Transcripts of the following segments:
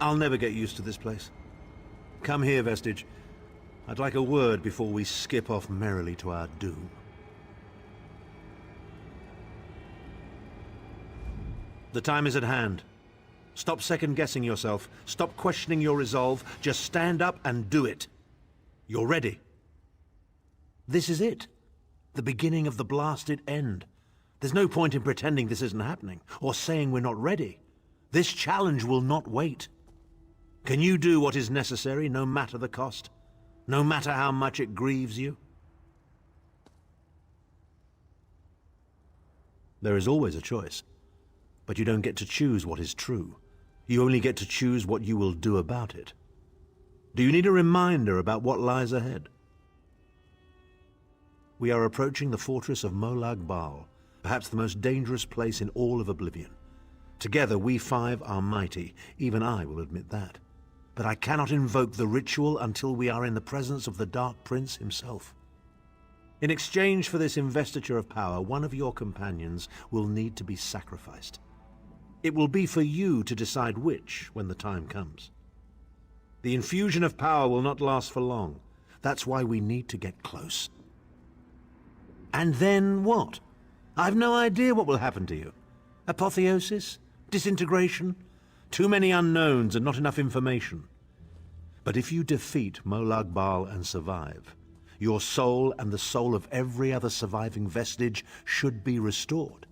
I'll never get used to this place. Come here, Vestige. I'd like a word before we skip off merrily to our doom. The time is at hand. Stop second-guessing yourself. Stop questioning your resolve. Just stand up and do it. You're ready. This is it. The beginning of the blasted end. There's no point in pretending this isn't happening, or saying we're not ready. This challenge will not wait. Can you do what is necessary, no matter the cost? No matter how much it grieves you? There is always a choice. But you don't get to choose what is true. You only get to choose what you will do about it. Do you need a reminder about what lies ahead? We are approaching the fortress of Molag Bal, perhaps the most dangerous place in all of Oblivion. Together we five are mighty, even I will admit that. But I cannot invoke the ritual until we are in the presence of the Dark Prince himself. In exchange for this investiture of power, one of your companions will need to be sacrificed. It will be for you to decide which when the time comes. The infusion of power will not last for long. That's why we need to get close. And then what? I've no idea what will happen to you. Apotheosis? Disintegration? Too many unknowns and not enough information. But if you defeat Molag Bal and survive, your soul and the soul of every other surviving vestige should be restored.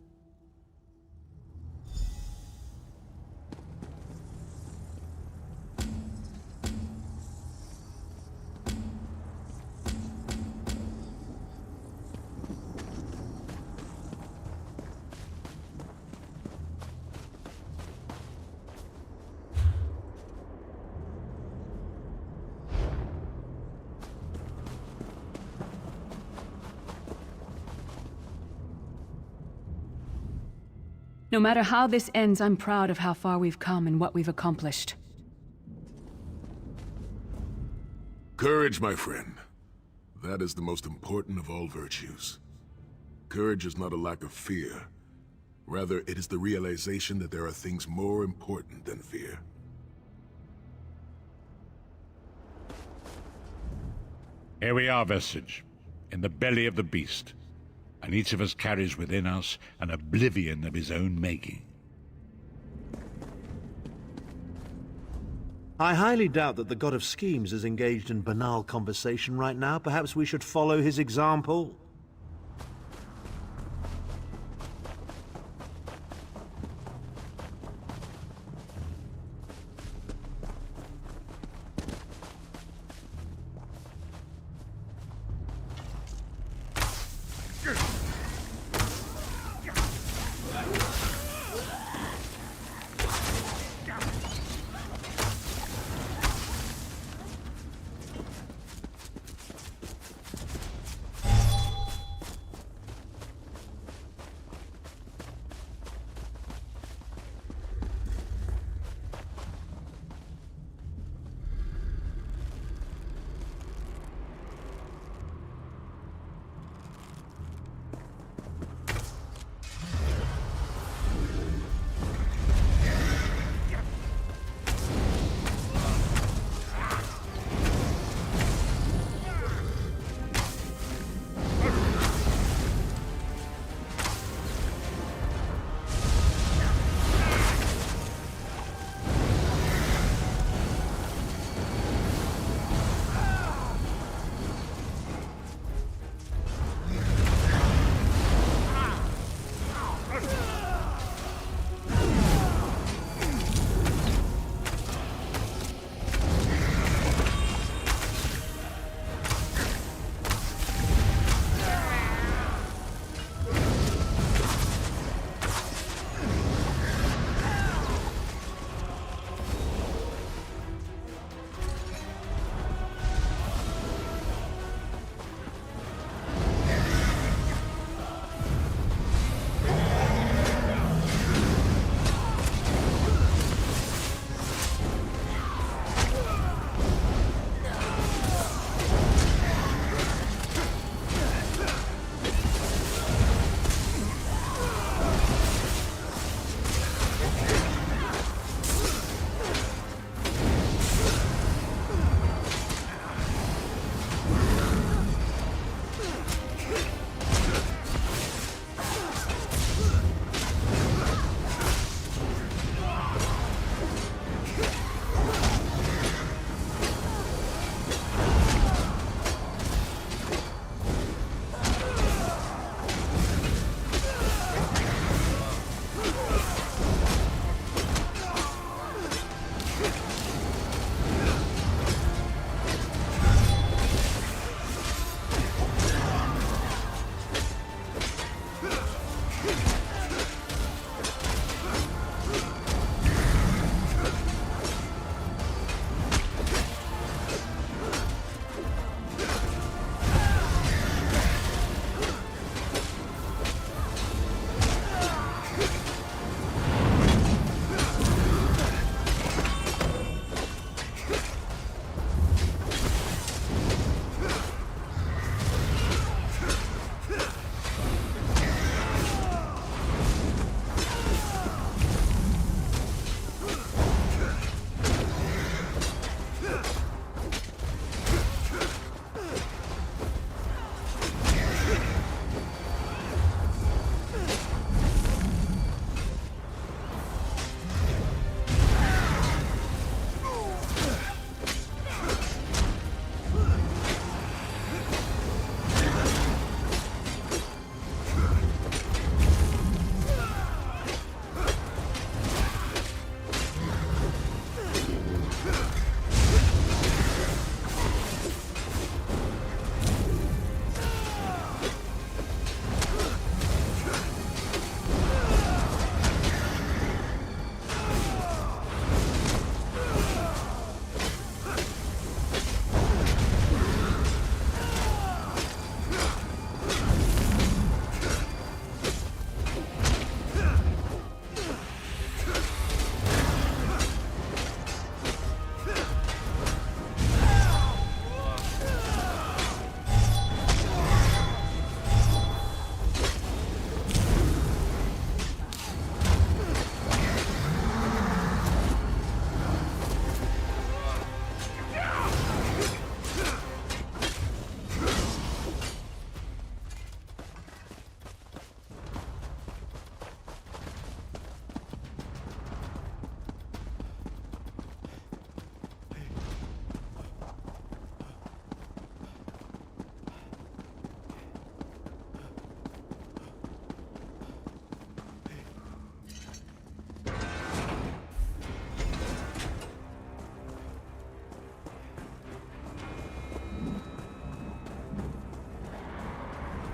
No matter how this ends, I'm proud of how far we've come and what we've accomplished. Courage, my friend. That is the most important of all virtues. Courage is not a lack of fear. Rather, it is the realization that there are things more important than fear. Here we are, Vestige, in the belly of the beast. And each of us carries within us an oblivion of his own making. I highly doubt that the God of Schemes is engaged in banal conversation right now. Perhaps we should follow his example.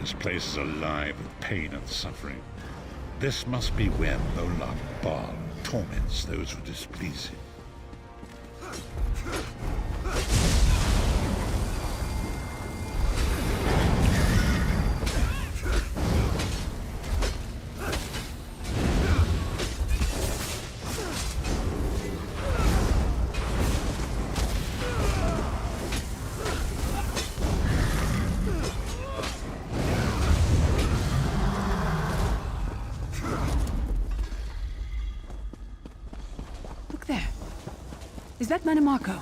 This place is alive with pain and suffering. This must be where Molag Bal torments those who displease him. Look there. Is that Mannimarco?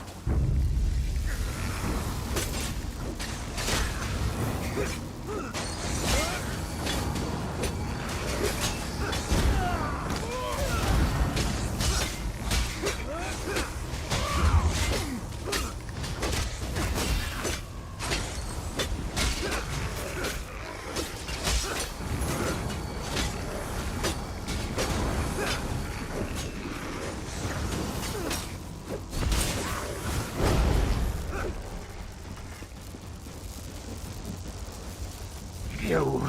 You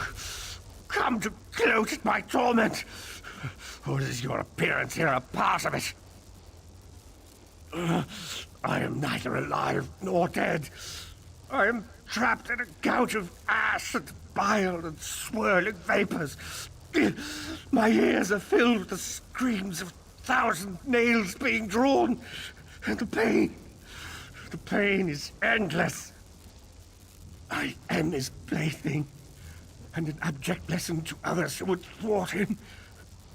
come to gloat at my torment, or is your appearance here a part of it? I am neither alive nor dead. I am trapped in a gout of ash and bile and swirling vapors. My ears are filled with the screams of 1,000 nails being drawn, and the pain is endless. I am his plaything, and an abject lesson to others who would thwart him.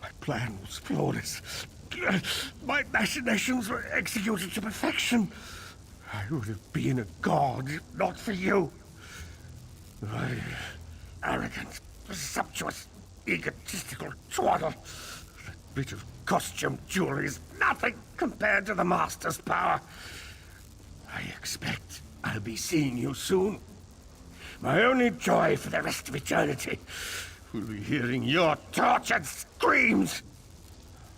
My plan was flawless. My machinations were executed to perfection. I would have been a god if not for you. My arrogant, presumptuous, egotistical twaddle. That bit of costume jewelry is nothing compared to the Master's power. I expect I'll be seeing you soon. My only joy for the rest of eternity will be hearing your tortured screams.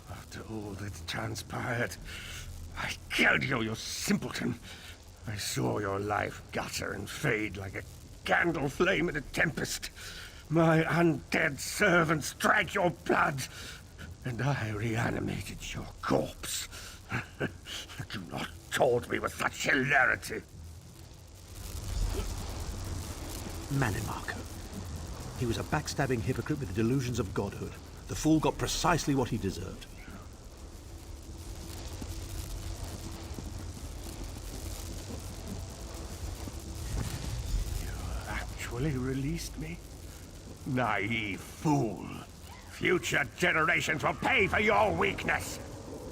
After all that's transpired, I killed you, you simpleton. I saw your life gutter and fade like a candle flame in a tempest. My undead servants drank your blood, and I reanimated your corpse. Do not taunt me with such hilarity. Mannimarco. He was a backstabbing hypocrite with the delusions of godhood. The fool got precisely what he deserved. You actually released me? Naive fool. Future generations will pay for your weakness.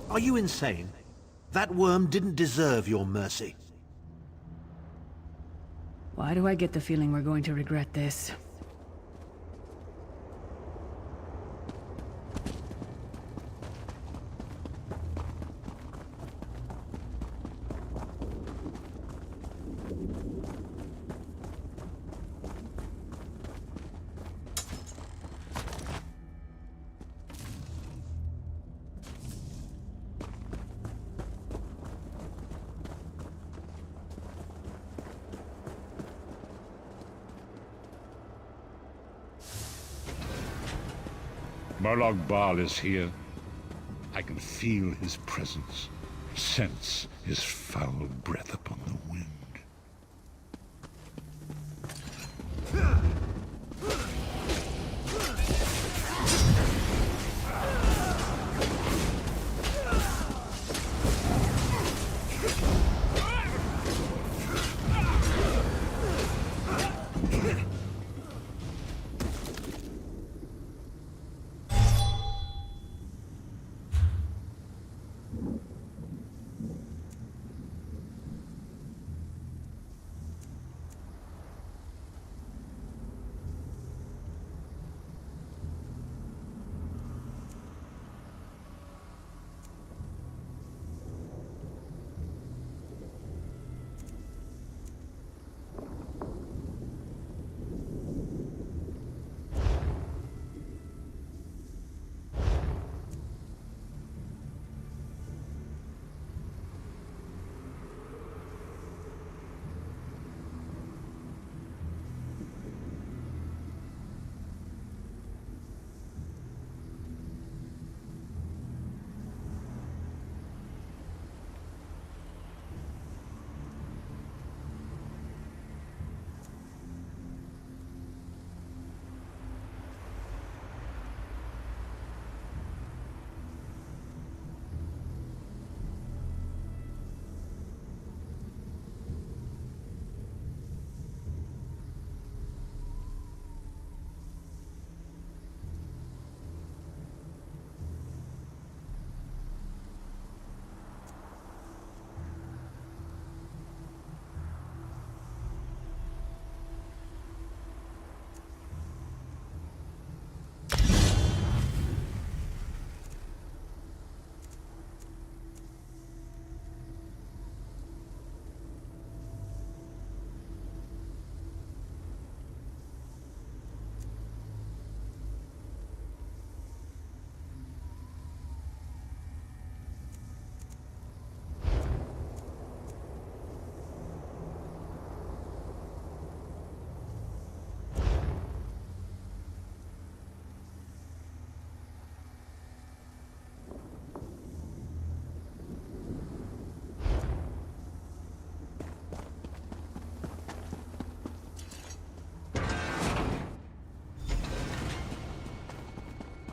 Are you insane? That worm didn't deserve your mercy. Why do I get the feeling we're going to regret this? Molag Bal is here. I can feel his presence, sense his foul breath upon the wind.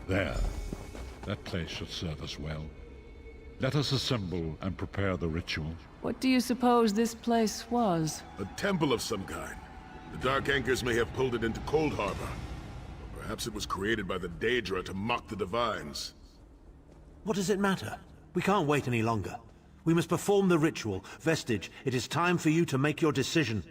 There. That place should serve us well. Let us assemble and prepare the ritual. What do you suppose this place was? A temple of some kind. The Dark Anchors may have pulled it into Cold Harbor. Or perhaps it was created by the Daedra to mock the Divines. What does it matter? We can't wait any longer. We must perform the ritual. Vestige, it is time for you to make your decision.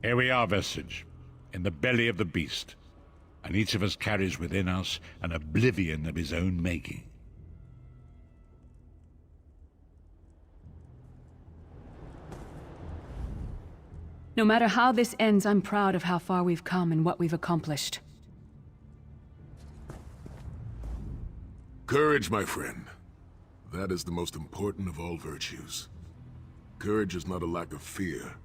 Here we are, Vestige, in the belly of the beast, and each of us carries within us an oblivion of his own making. No matter how this ends, I'm proud of how far we've come and what we've accomplished. Courage, my friend. That is the most important of all virtues. Courage is not a lack of fear.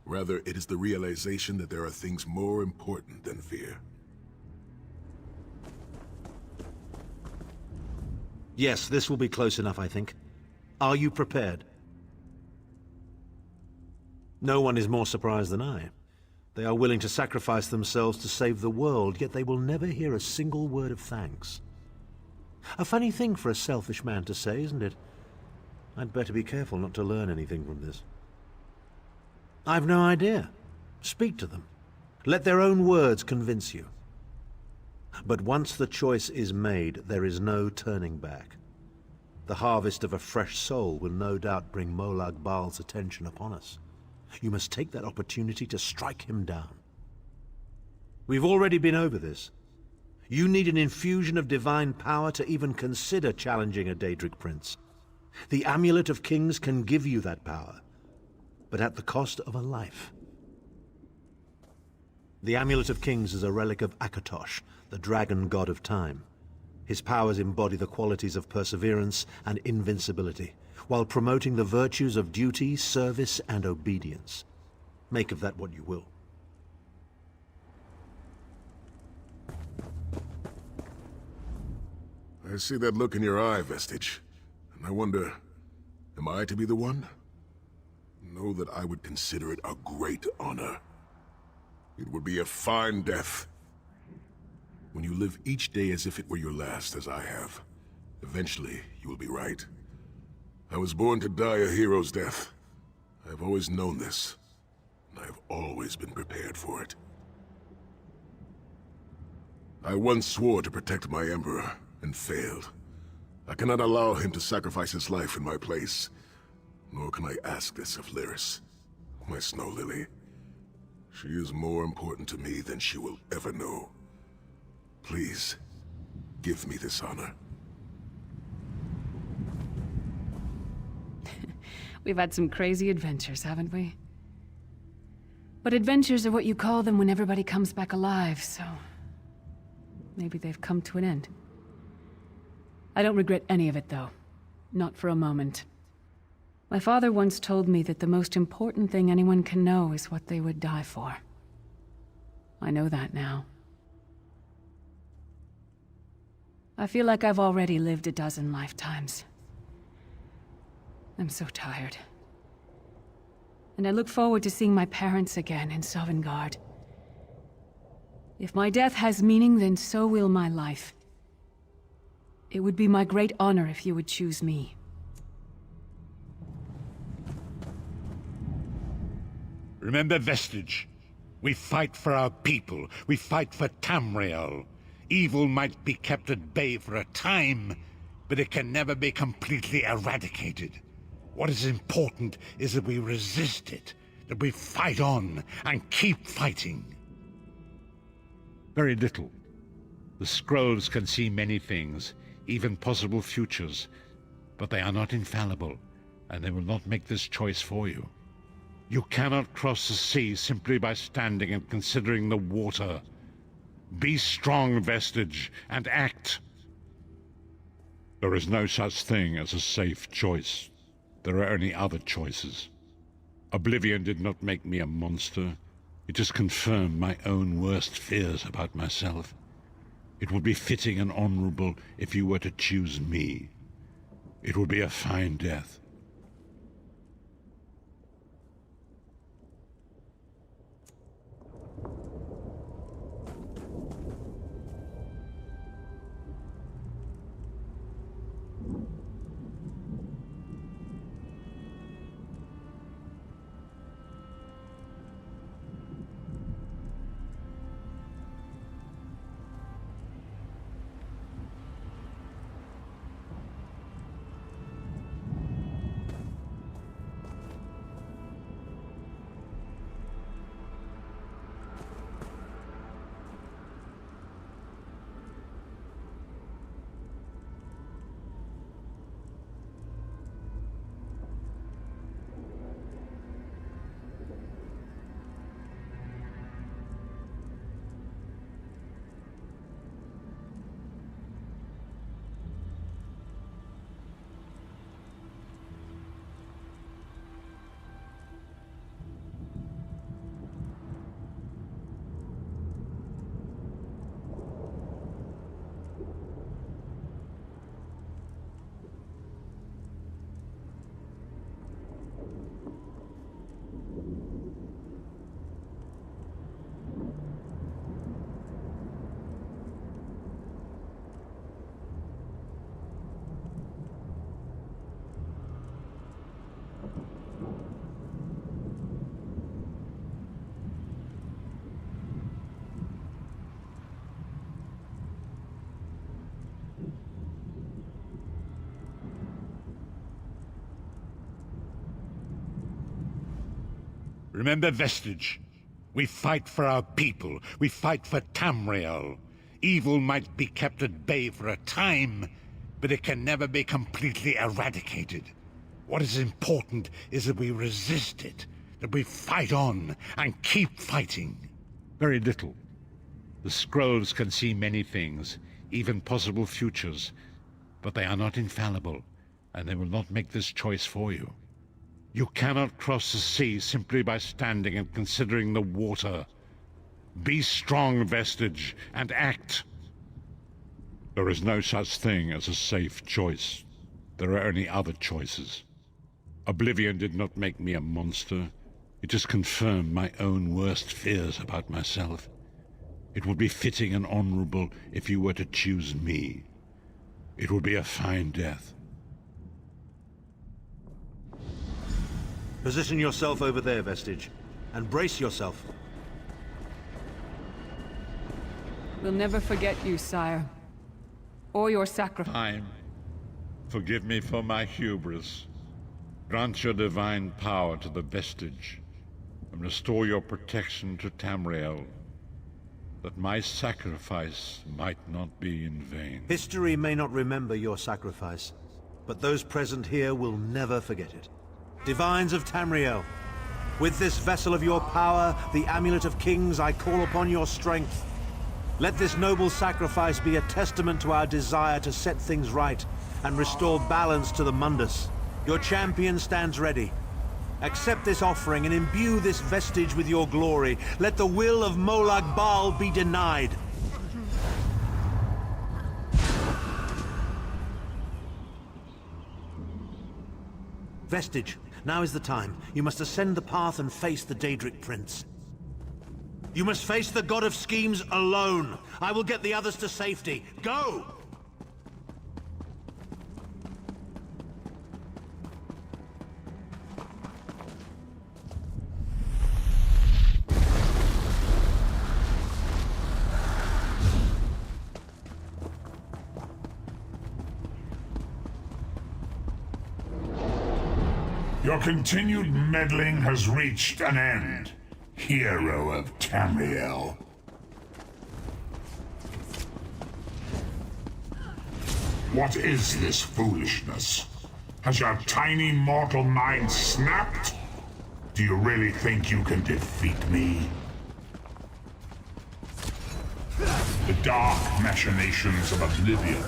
Rather, it is the realization that there are things more important than fear. Yes, this will be close enough, I think. Are you prepared? No one is more surprised than I. They are willing to sacrifice themselves to save the world, yet they will never hear a single word of thanks. A funny thing for a selfish man to say, isn't it? I'd better be careful not to learn anything from this. I've no idea. Speak to them. Let their own words convince you. But once the choice is made, there is no turning back. The harvest of a fresh soul will no doubt bring Molag Bal's attention upon us. You must take that opportunity to strike him down. We've already been over this. You need an infusion of divine power to even consider challenging a Daedric prince. The Amulet of Kings can give you that power, but at the cost of a life. The Amulet of Kings is a relic of Akatosh, the dragon god of time. His powers embody the qualities of perseverance and invincibility, while promoting the virtues of duty, service, and obedience. Make of that what you will. I see that look in your eye, Vestige, and I wonder, am I to be the one? Know that I would consider it a great honor. It would be a fine death. When you live each day as if it were your last, as I have, eventually you will be right. I was born to die a hero's death. I have always known this, and I have always been prepared for it. I once swore to protect my Emperor, and failed. I cannot allow him to sacrifice his life in my place. Nor can I ask this of Lyris, my snow lily. She is more important to me than she will ever know. Please, give me this honor. We've had some crazy adventures, haven't we? But adventures are what you call them when everybody comes back alive, so... maybe they've come to an end. I don't regret any of it, though. Not for a moment. My father once told me that the most important thing anyone can know is what they would die for. I know that now. I feel like I've already lived a dozen lifetimes. I'm so tired. And I look forward to seeing my parents again in Sovngarde. If my death has meaning, then so will my life. It would be my great honor if you would choose me. Remember Vestige. We fight for our people. We fight for Tamriel. Evil might be kept at bay for a time, but it can never be completely eradicated. What is important is that we resist it, that we fight on and keep fighting. Very little. The scrolls can see many things, even possible futures, but they are not infallible, and they will not make this choice for you. You cannot cross the sea simply by standing and considering the water. Be strong, Vestige, and act. There is no such thing as a safe choice. There are only other choices. Oblivion did not make me a monster. It just confirmed my own worst fears about myself. It would be fitting and honorable if you were to choose me. It would be a fine death. Remember Vestige. We fight for our people. We fight for Tamriel. Evil might be kept at bay for a time, but it can never be completely eradicated. What is important is that we resist it, that we fight on and keep fighting. Very little. The scrolls can see many things, even possible futures, but they are not infallible, and they will not make this choice for you. You cannot cross the sea simply by standing and considering the water. Be strong, Vestige, and act. There is no such thing as a safe choice. There are only other choices. Oblivion did not make me a monster. It just confirmed my own worst fears about myself. It would be fitting and honorable if you were to choose me. It would be a fine death. Position yourself over there, Vestige, and brace yourself. We'll never forget you, sire. Or your sacrifice. Time. Forgive me for my hubris. Grant your divine power to the Vestige, and restore your protection to Tamriel, that my sacrifice might not be in vain. History may not remember your sacrifice, but those present here will never forget it. Divines of Tamriel, with this vessel of your power, the Amulet of Kings, I call upon your strength. Let this noble sacrifice be a testament to our desire to set things right and restore balance to the Mundus. Your champion stands ready. Accept this offering and imbue this vestige with your glory. Let the will of Molag Bal be denied. Vestige, now is the time. You must ascend the path and face the Daedric Prince. You must face the God of Schemes alone. I will get the others to safety. Go! Your continued meddling has reached an end, hero of Tamriel. What is this foolishness? Has your tiny mortal mind snapped? Do you really think you can defeat me? The dark machinations of Oblivion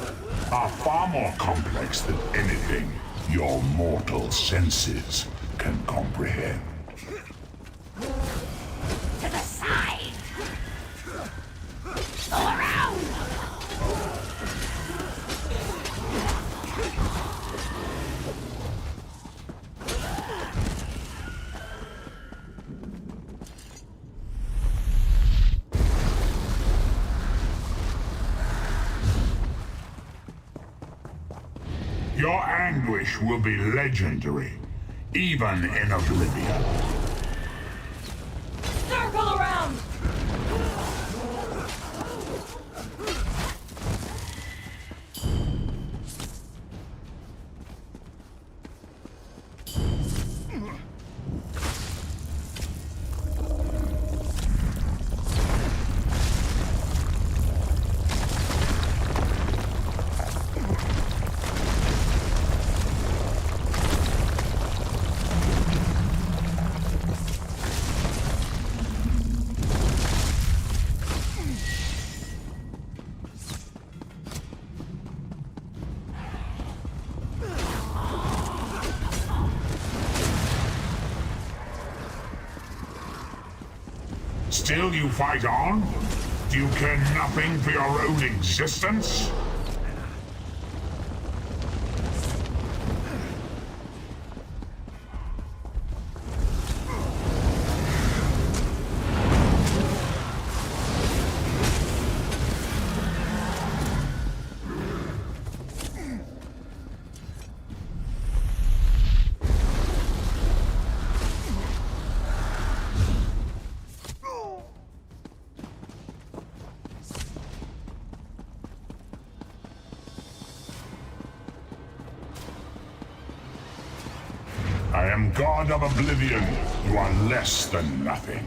are far more complex than anything your mortal senses can comprehend. To the side! Go around! Your anguish will be legendary, even in Oblivion. Circle around! Still you fight on? Do you care nothing for your own existence? I am God of Oblivion. You are less than nothing.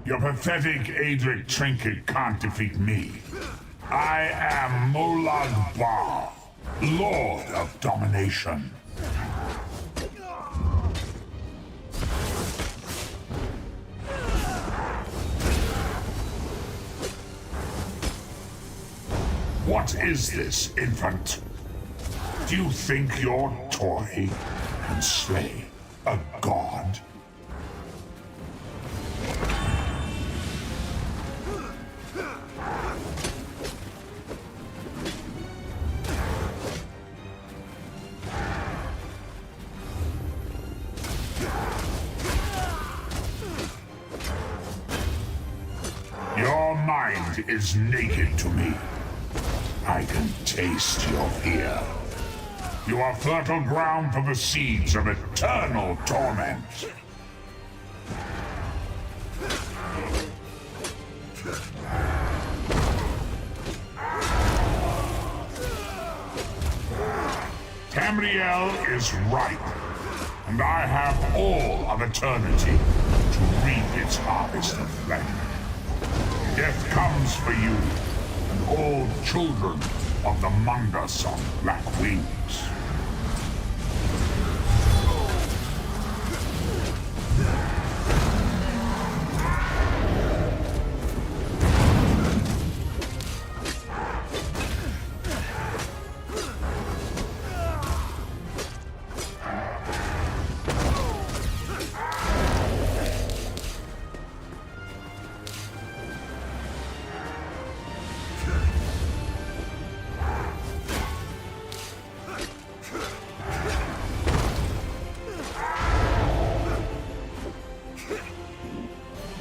Your pathetic Aedric trinket can't defeat me. I am Molag Bal, Lord of Domination. What is this, infant? Do you think your toy can slay a god? Your mind is naked to me. I can taste your fear. You are fertile ground for the seeds of eternal torment. Tamriel is ripe, and I have all of eternity to reap its harvest of flame. Death comes for you, and all children of the Mungus on Black Wings.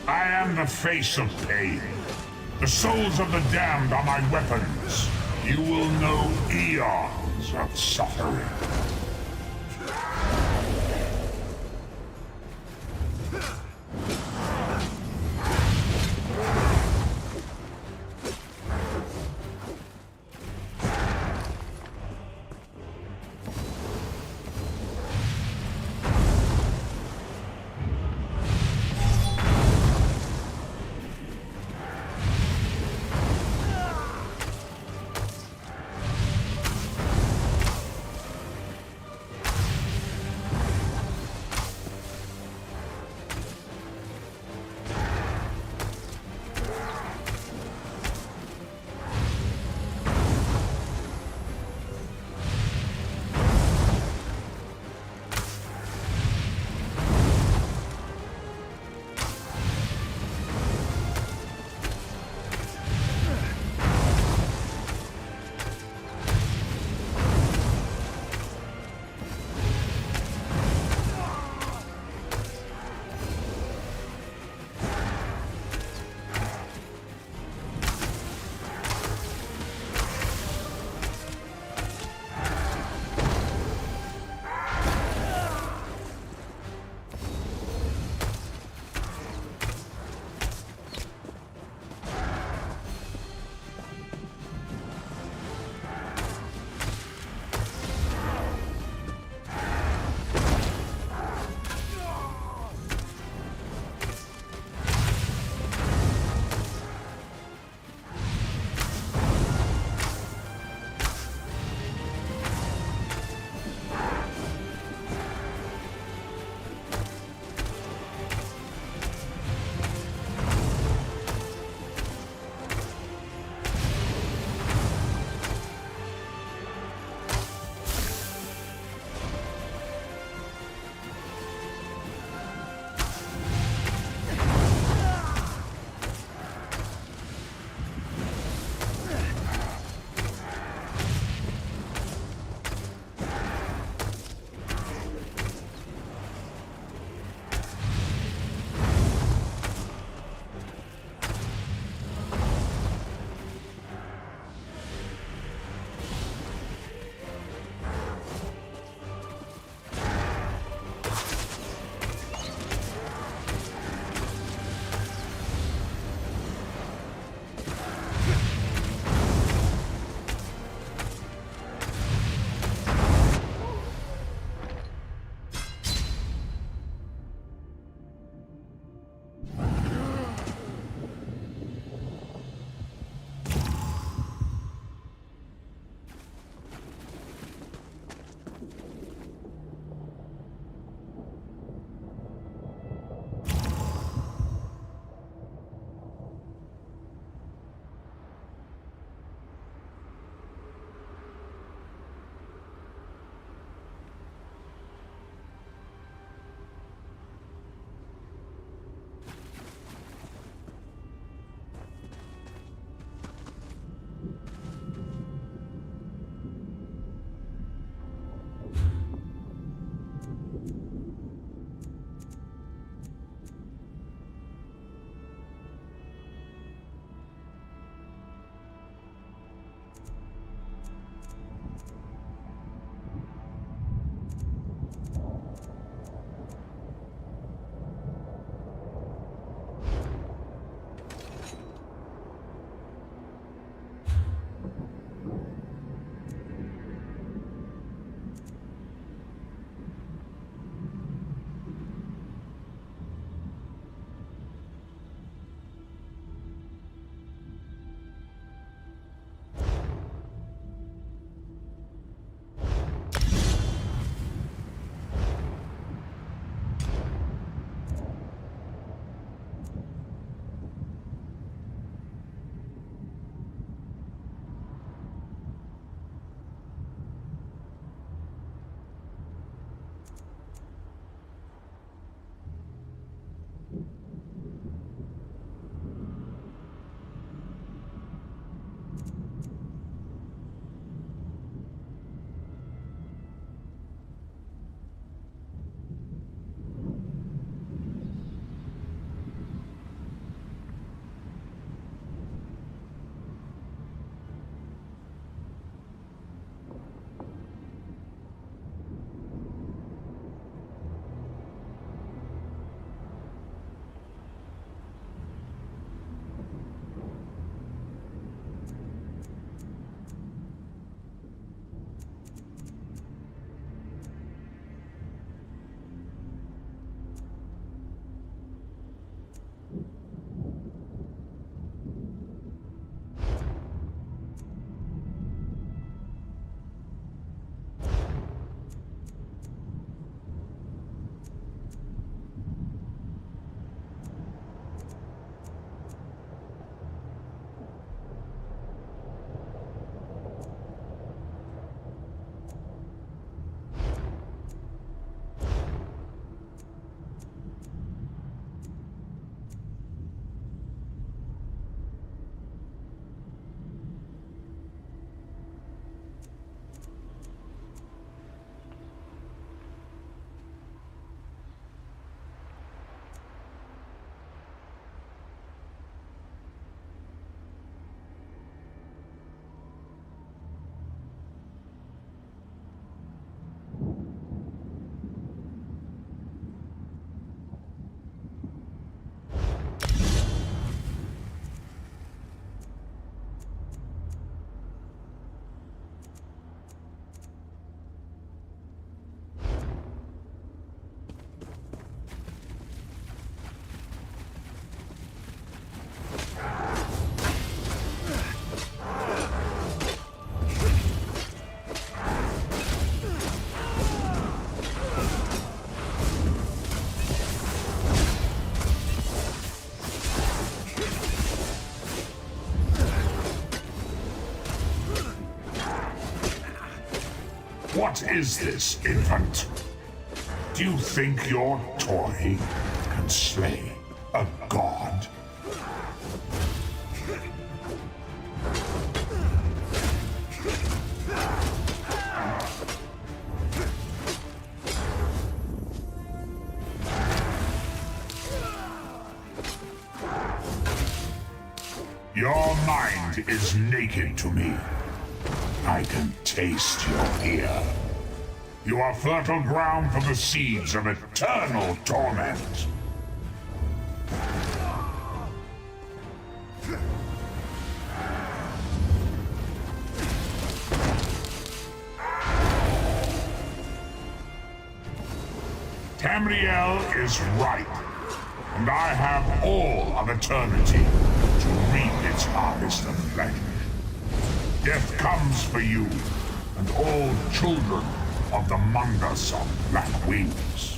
I am the face of pain. The souls of the damned are my weapons. You will know eons of suffering. What is this, infant? Do you think your toy can slay a god? Your mind is naked to me. I can taste your fear. You are fertile ground for the seeds of eternal torment. Tamriel is ripe, and I have all of eternity to reap its harvest of flesh. Death comes for you, and all children of the Mungus of Black Wings.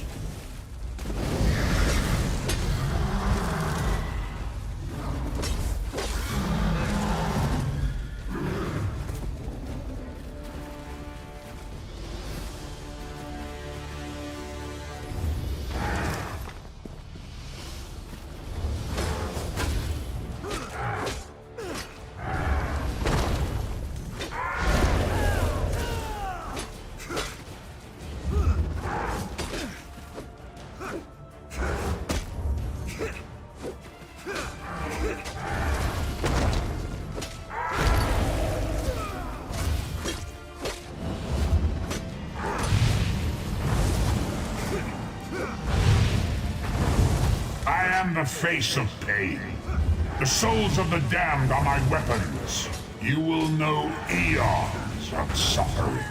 I am the face of pain. The souls of the damned are my weapons. You will know eons of suffering.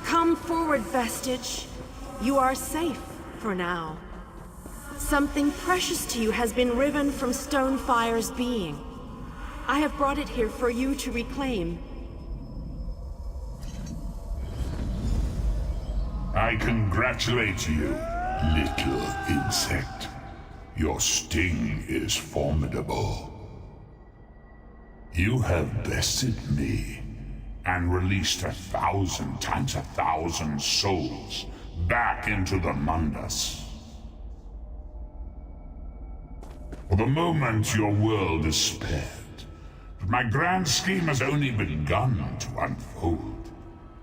Come forward, Vestige. You are safe for now. Something precious to you has been riven from Stonefire's being. I have brought it here for you to reclaim. I congratulate you, little insect. Your sting is formidable. You have bested me and released 1,000 times 1,000 souls back into the Mundus. For the moment, your world is spared. But my grand scheme has only begun to unfold.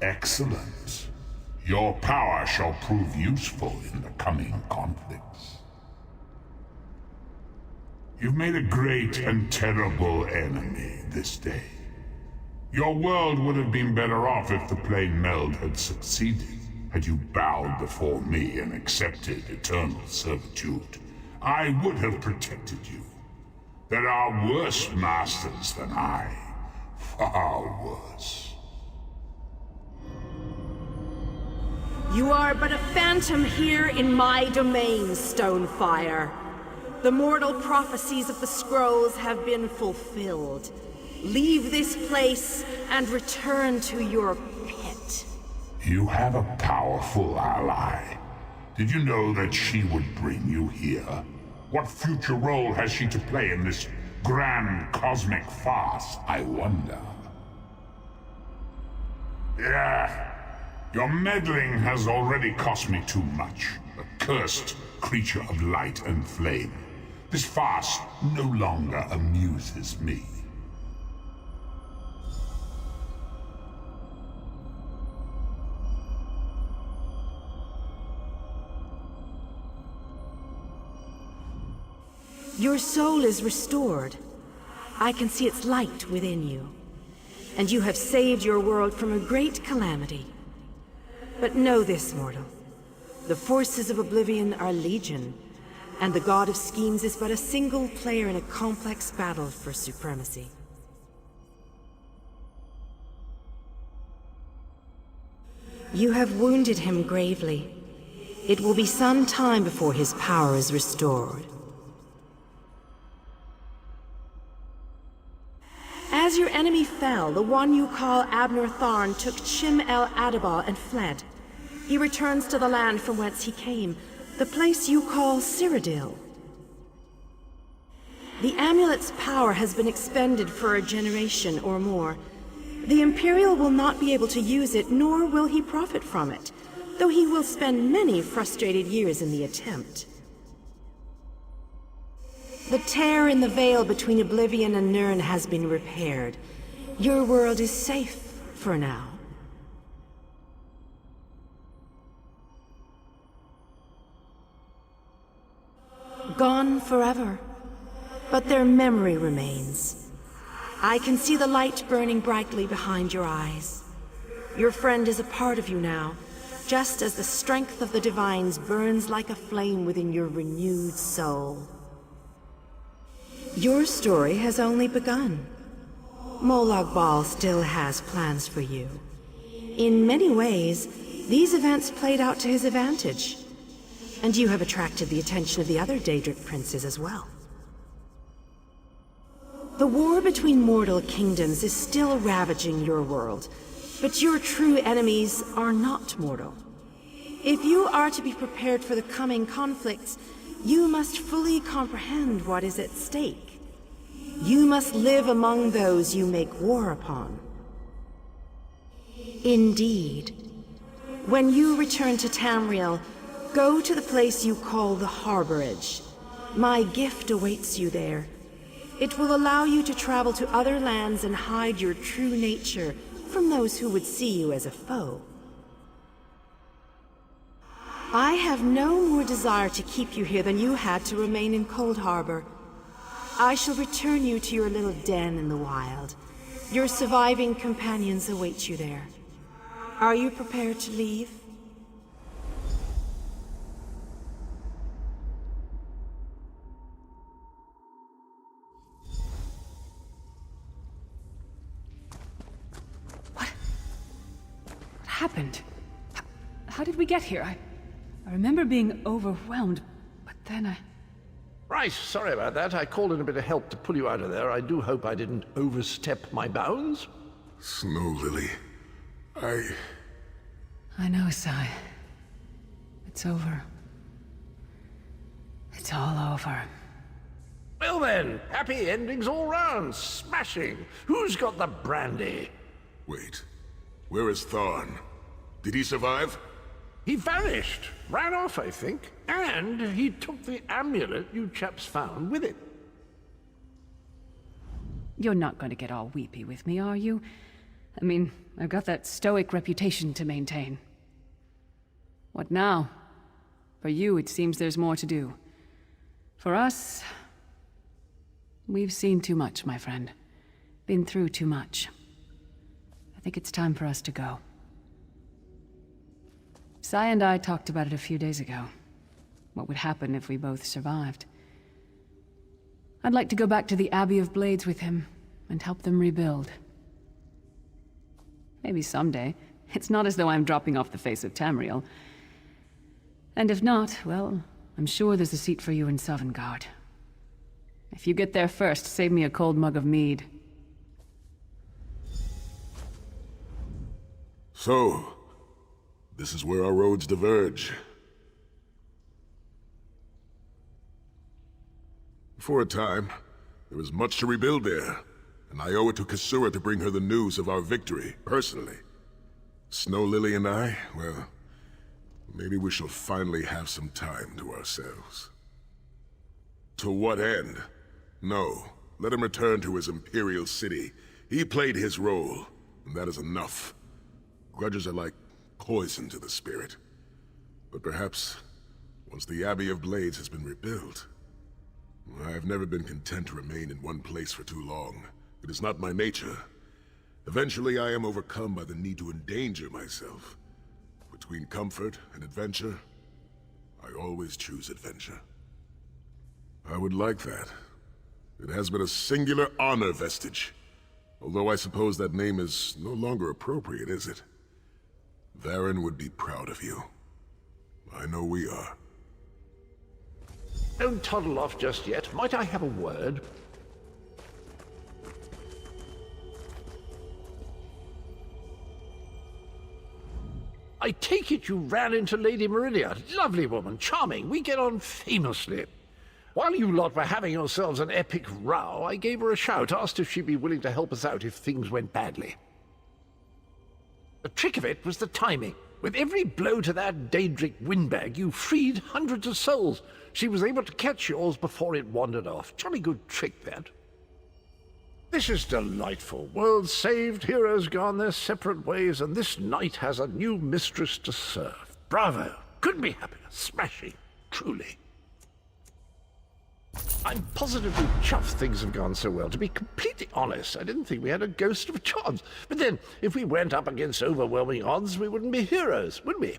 Excellent. Your power shall prove useful in the coming conflicts. You've made a great and terrible enemy this day. Your world would have been better off if the plane meld had succeeded, had you bowed before me and accepted eternal servitude. I would have protected you. There are worse masters than I. Far worse. You are but a phantom here in my domain, Stonefire. The mortal prophecies of the scrolls have been fulfilled. Leave this place and return to your pit. You have a powerful ally. Did you know that she would bring you here? What future role has she to play in this grand cosmic farce, I wonder? Yeah, your meddling has already cost me too much. A cursed creature of light and flame. This farce no longer amuses me. Your soul is restored. I can see its light within you. And you have saved your world from a great calamity. But know this, mortal. The forces of Oblivion are legion, and the God of Schemes is but a single player in a complex battle for supremacy. You have wounded him gravely. It will be some time before his power is restored. As your enemy fell, the one you call Abner Tharn took Chim El Adabal and fled. He returns to the land from whence he came, the place you call Cyrodiil. The amulet's power has been expended for a generation or more. The Imperial will not be able to use it, nor will he profit from it, though he will spend many frustrated years in the attempt. The tear in the veil between Oblivion and Nirn has been repaired. Your world is safe for now. Gone forever, but their memory remains. I can see the light burning brightly behind your eyes. Your friend is a part of you now, just as the strength of the Divines burns like a flame within your renewed soul. Your story has only begun. Molag Bal still has plans for you. In many ways, these events played out to his advantage. And you have attracted the attention of the other Daedric princes as well. The war between mortal kingdoms is still ravaging your world, but your true enemies are not mortal. If you are to be prepared for the coming conflicts, you must fully comprehend what is at stake. You must live among those you make war upon. Indeed. When you return to Tamriel, go to the place you call the Harborage. My gift awaits you there. It will allow you to travel to other lands and hide your true nature from those who would see you as a foe. I have no more desire to keep you here than you had to remain in Cold Harbor. I shall return you to your little den in the wild. Your surviving companions await you there. Are you prepared to leave? happened? How did we get here? I remember being overwhelmed, but then I... Right, sorry about that. I called in a bit of help to pull you out of there. I do hope I didn't overstep my bounds. Snow Lily, I know, Sai. It's over. It's all over. Well then, happy endings all round. Smashing. Who's got the brandy? Wait. Where is Thorn? Did he survive? He vanished. Ran off, I think. And he took the amulet you chaps found with it. You're not going to get all weepy with me, are you? I mean, I've got that stoic reputation to maintain. What now? For you, it seems there's more to do. For us... we've seen too much, my friend. Been through too much. I think it's time for us to go. Sai and I talked about it a few days ago. What would happen if we both survived. I'd like to go back to the Abbey of Blades with him, and help them rebuild. Maybe someday. It's not as though I'm dropping off the face of Tamriel. And if not, well, I'm sure there's a seat for you in Sovngarde. If you get there first, save me a cold mug of mead. So, this is where our roads diverge. For a time, there was much to rebuild there, and I owe it to Kasura to bring her the news of our victory, personally. Snow Lily and I, well, maybe we shall finally have some time to ourselves. To what end? No, let him return to his Imperial city. He played his role, and that is enough. Grudges are like poison to the spirit. But perhaps, once the Abbey of Blades has been rebuilt... I have never been content to remain in one place for too long. It is not my nature. Eventually I am overcome by the need to endanger myself. Between comfort and adventure, I always choose adventure. I would like that. It has been a singular honor, Vestige. Although I suppose that name is no longer appropriate, is it? Varen would be proud of you. I know we are. Don't toddle off just yet. Might I have a word? I take it you ran into Lady Meridia. Lovely woman, charming. We get on famously. While you lot were having yourselves an epic row, I gave her a shout, asked if she'd be willing to help us out if things went badly. The trick of it was the timing. With every blow to that Daedric windbag, you freed hundreds of souls. She was able to catch yours before it wandered off. Jolly good trick, that. This is delightful. Worlds saved, heroes gone their separate ways, and this knight has a new mistress to serve. Bravo. Couldn't be happier. Smashing. Truly. I'm positively chuffed things have gone so well. To be completely honest, I didn't think we had a ghost of a chance. But then, if we went up against overwhelming odds, we wouldn't be heroes, would we?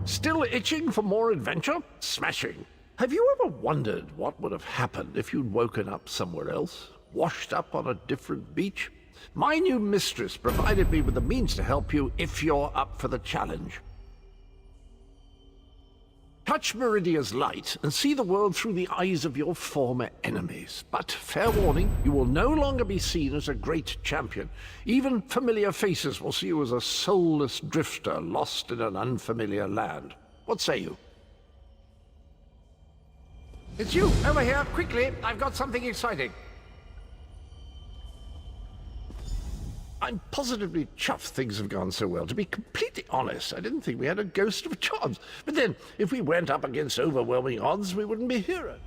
Still itching for more adventure? Smashing. Have you ever wondered what would have happened if you'd woken up somewhere else? Washed up on a different beach? My new mistress provided me with the means to help you if you're up for the challenge. Touch Meridia's light and see the world through the eyes of your former enemies. But, fair warning, you will no longer be seen as a great champion. Even familiar faces will see you as a soulless drifter lost in an unfamiliar land. What say you? It's you! Over here, quickly! I've got something exciting. I'm positively chuffed things have gone so well. To be completely honest, I didn't think we had a ghost of a chance. But then, if we went up against overwhelming odds, we wouldn't be heroes.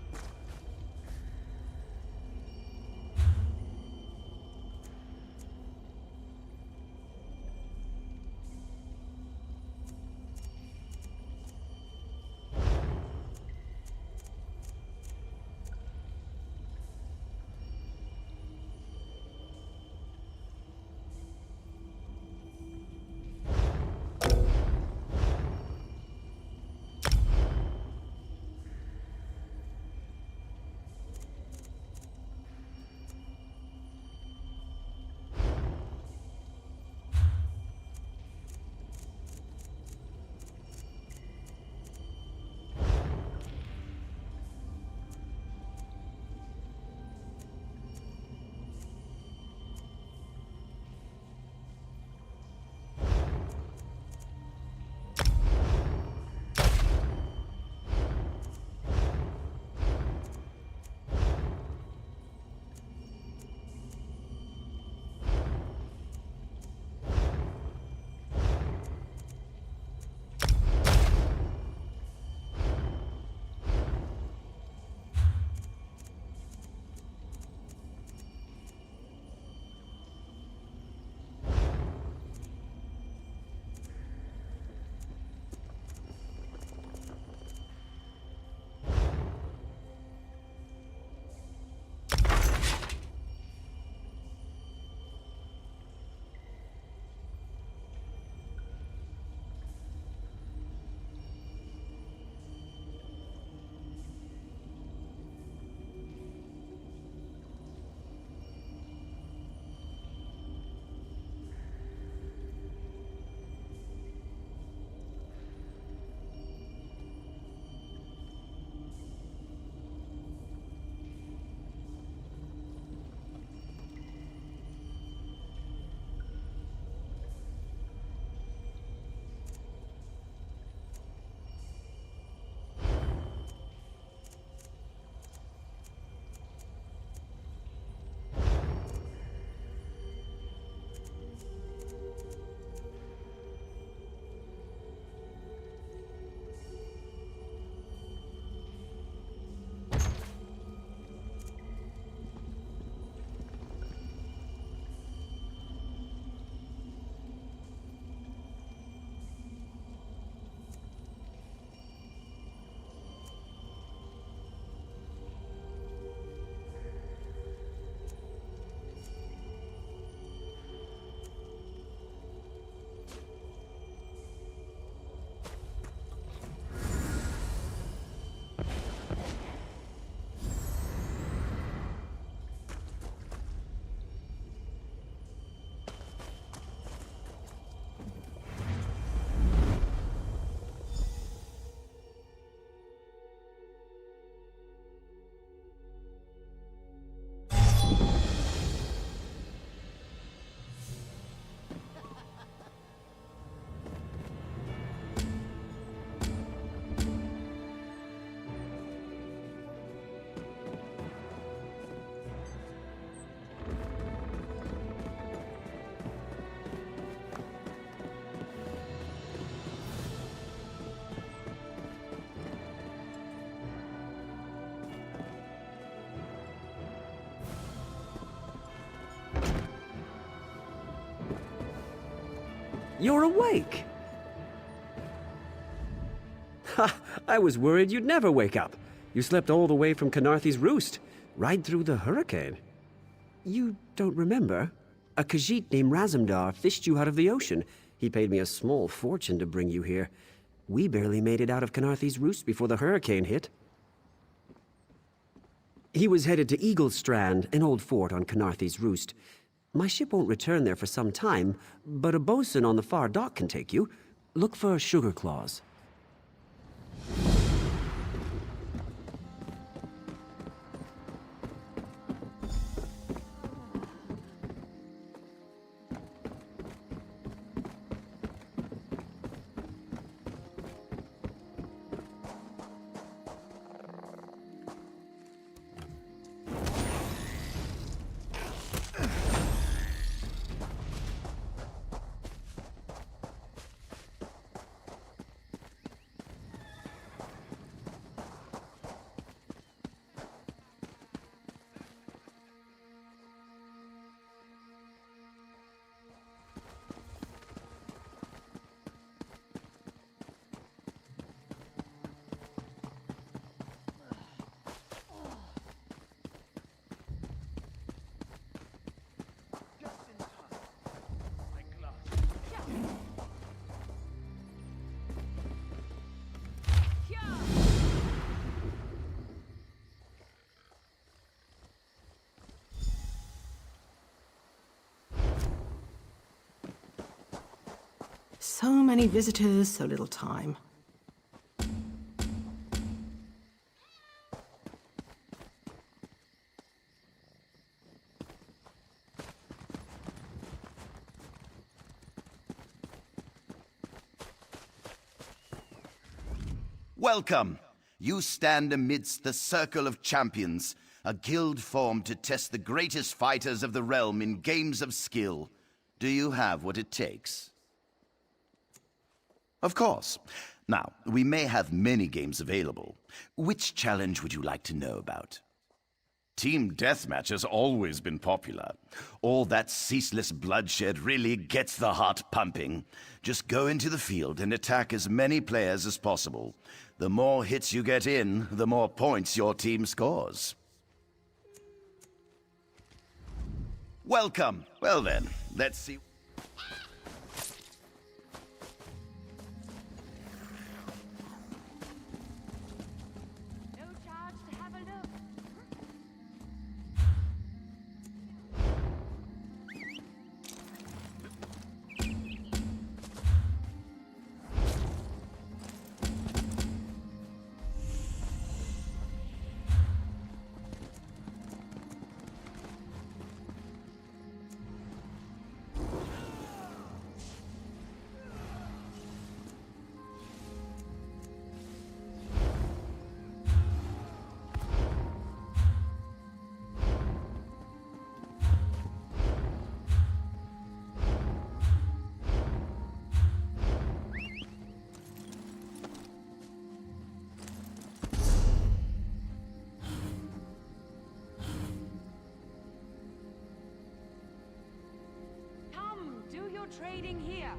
You're awake! Ha! I was worried you'd never wake up. You slept all the way from Khenarthi's Roost, right through the hurricane. You don't remember? A Khajiit named Razumdar fished you out of the ocean. He paid me a small fortune to bring you here. We barely made it out of Khenarthi's Roost before the hurricane hit. He was headed to Eagle Strand, an old fort on Khenarthi's Roost. My ship won't return there for some time, but a bosun on the far dock can take you. Look for Sugar Claws. So many visitors, so little time. Welcome! You stand amidst the Circle of Champions, a guild formed to test the greatest fighters of the realm in games of skill. Do you have what it takes? Of course. Now, we may have many games available. Which challenge would you like to know about? Team Deathmatch has always been popular. All that ceaseless bloodshed really gets the heart pumping. Just go into the field and attack as many players as possible. The more hits you get in, the more points your team scores. Welcome. Well then, let's see. Trading here.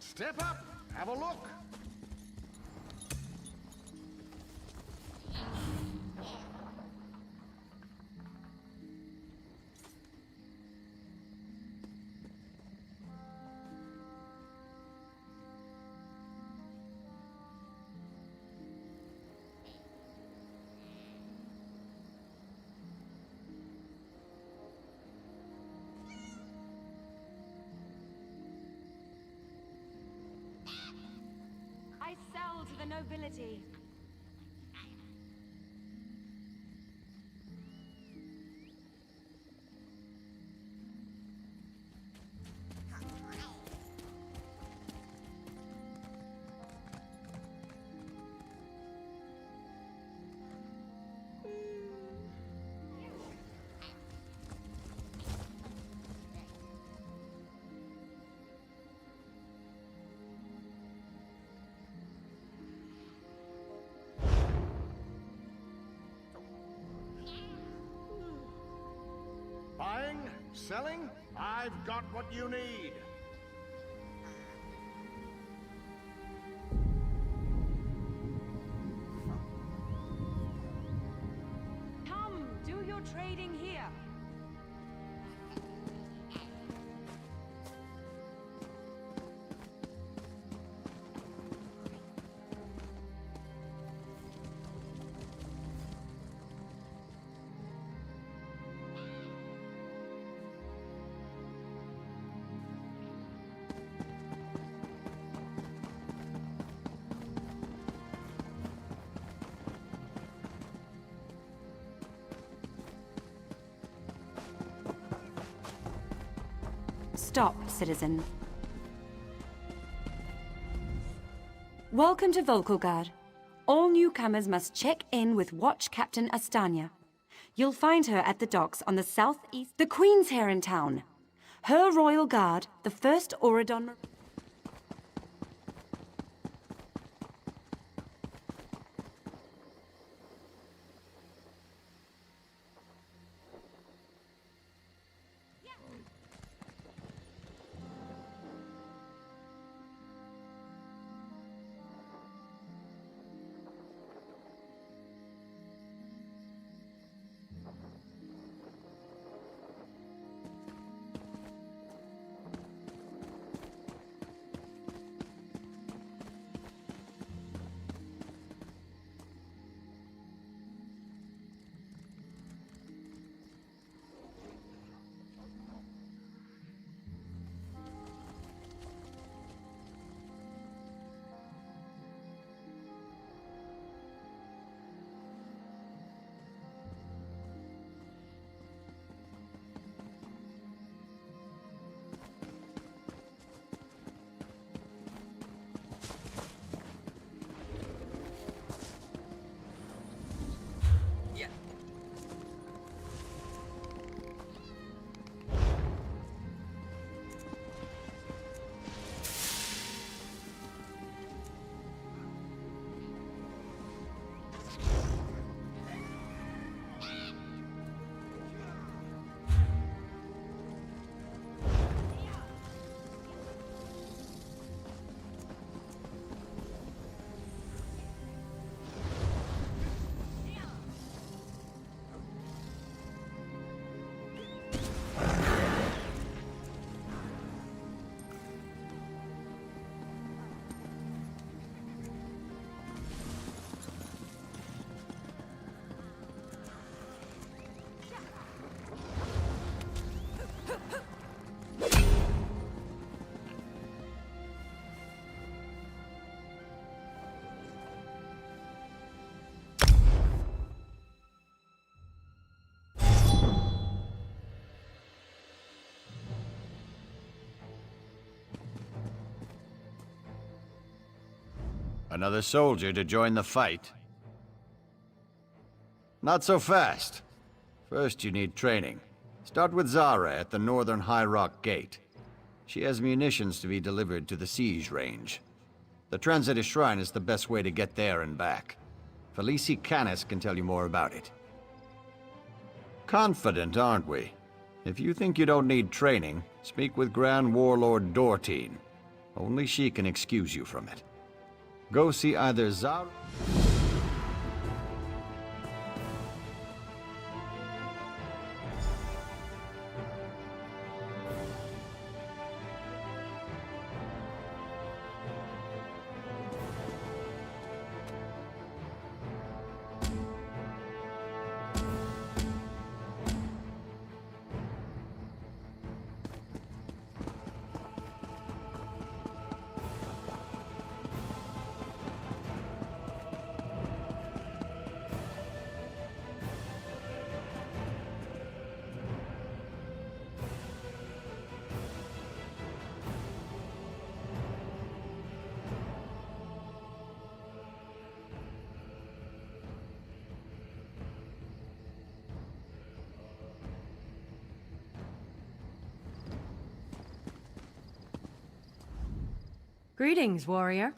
Step up, have a look. I sell to the nobility. Selling? I've got what you need. Come, do your trading here. Stop, citizen. Welcome to Volkogard. All newcomers must check in with Watch Captain Astanya. You'll find her at the docks on the southeast. The Queen's here in town. Her royal guard, the first Auradon... Another soldier to join the fight? Not so fast. First you need training. Start with Zara at the northern High Rock Gate. She has munitions to be delivered to the siege range. The Transitus Shrine is the best way to get there and back. Felici Canis can tell you more about it. Confident, aren't we? If you think you don't need training, speak with Grand Warlord Dortine. Only she can excuse you from it. Go see either Zara... Greetings, warrior.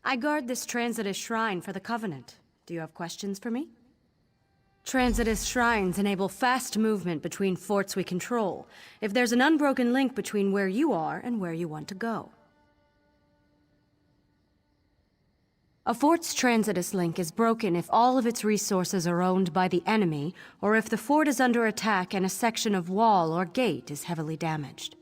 I guard this Transitus Shrine for the Covenant. Do you have questions for me? Transitus shrines enable fast movement between forts we control, if there's an unbroken link between where you are and where you want to go. A fort's Transitus link is broken if all of its resources are owned by the enemy, or if the fort is under attack and a section of wall or gate is heavily damaged.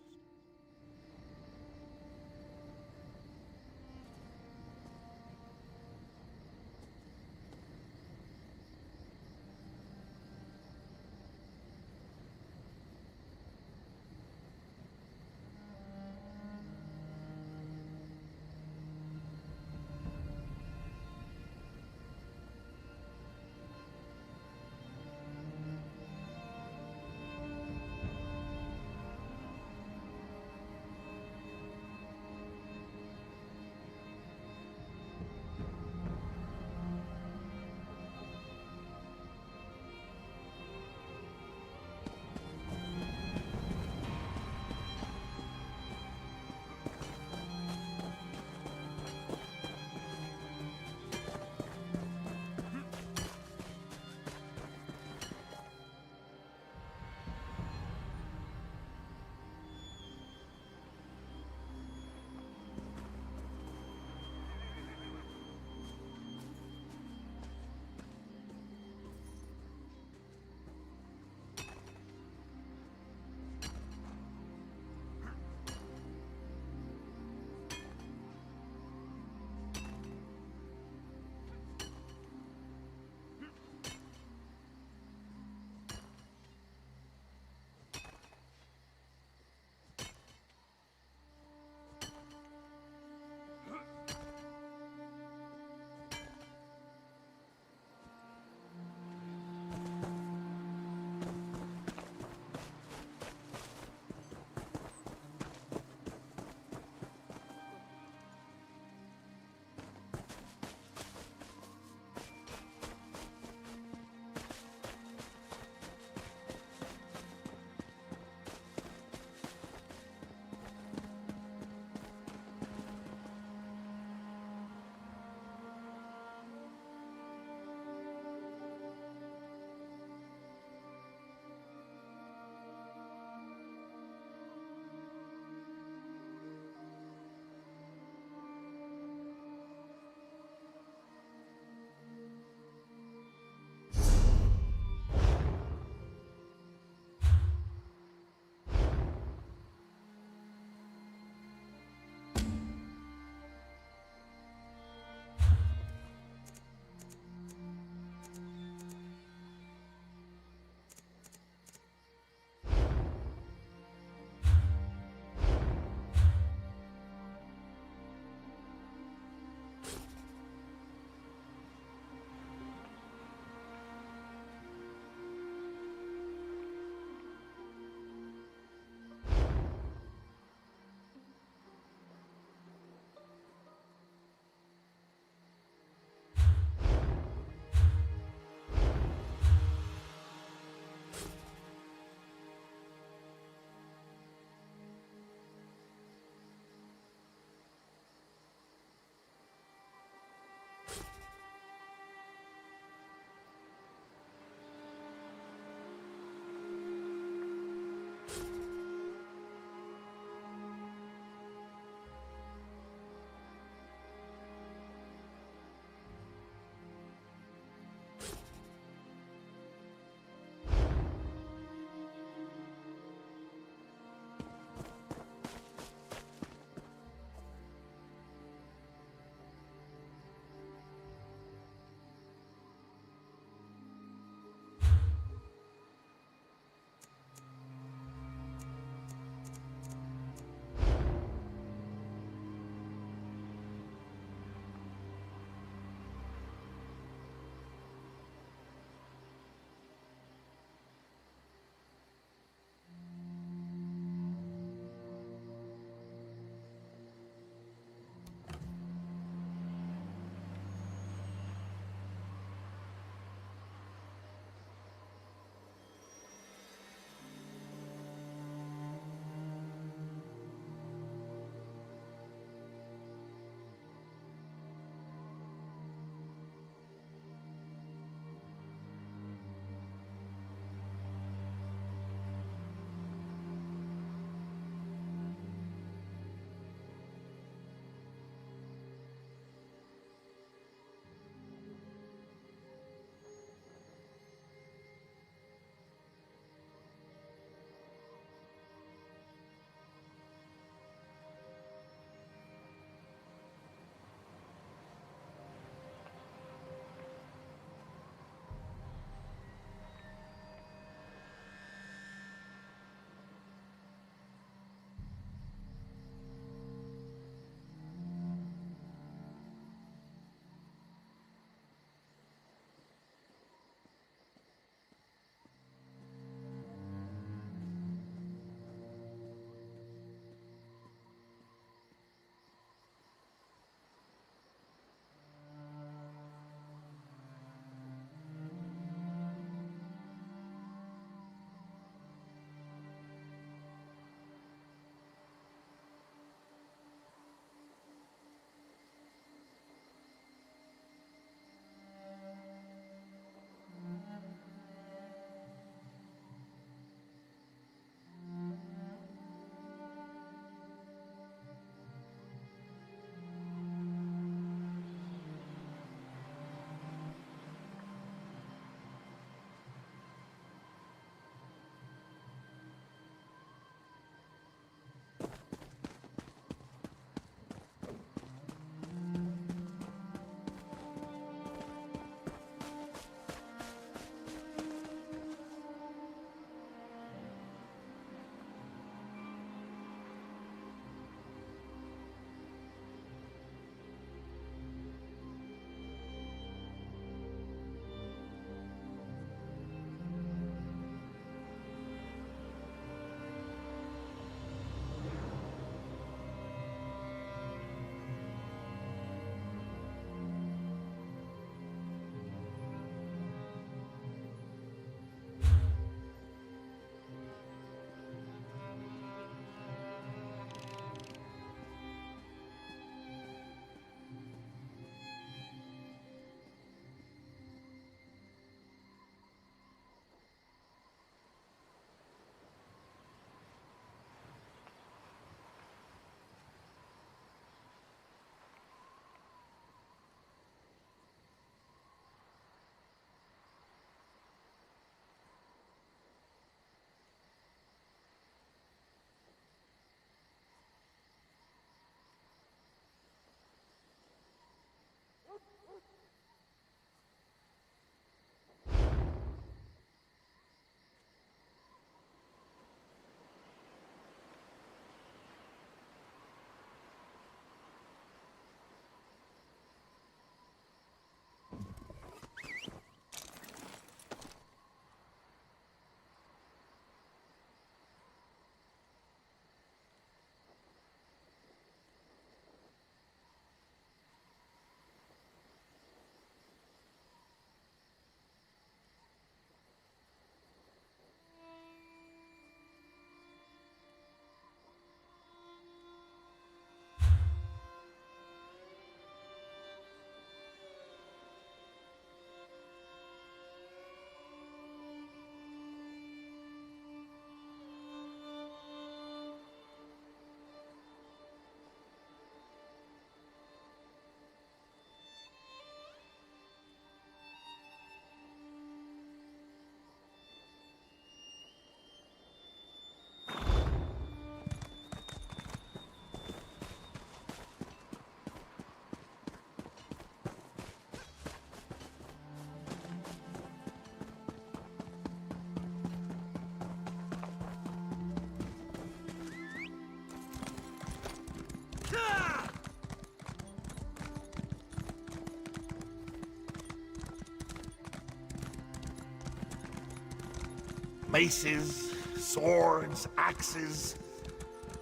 maces, swords, axes.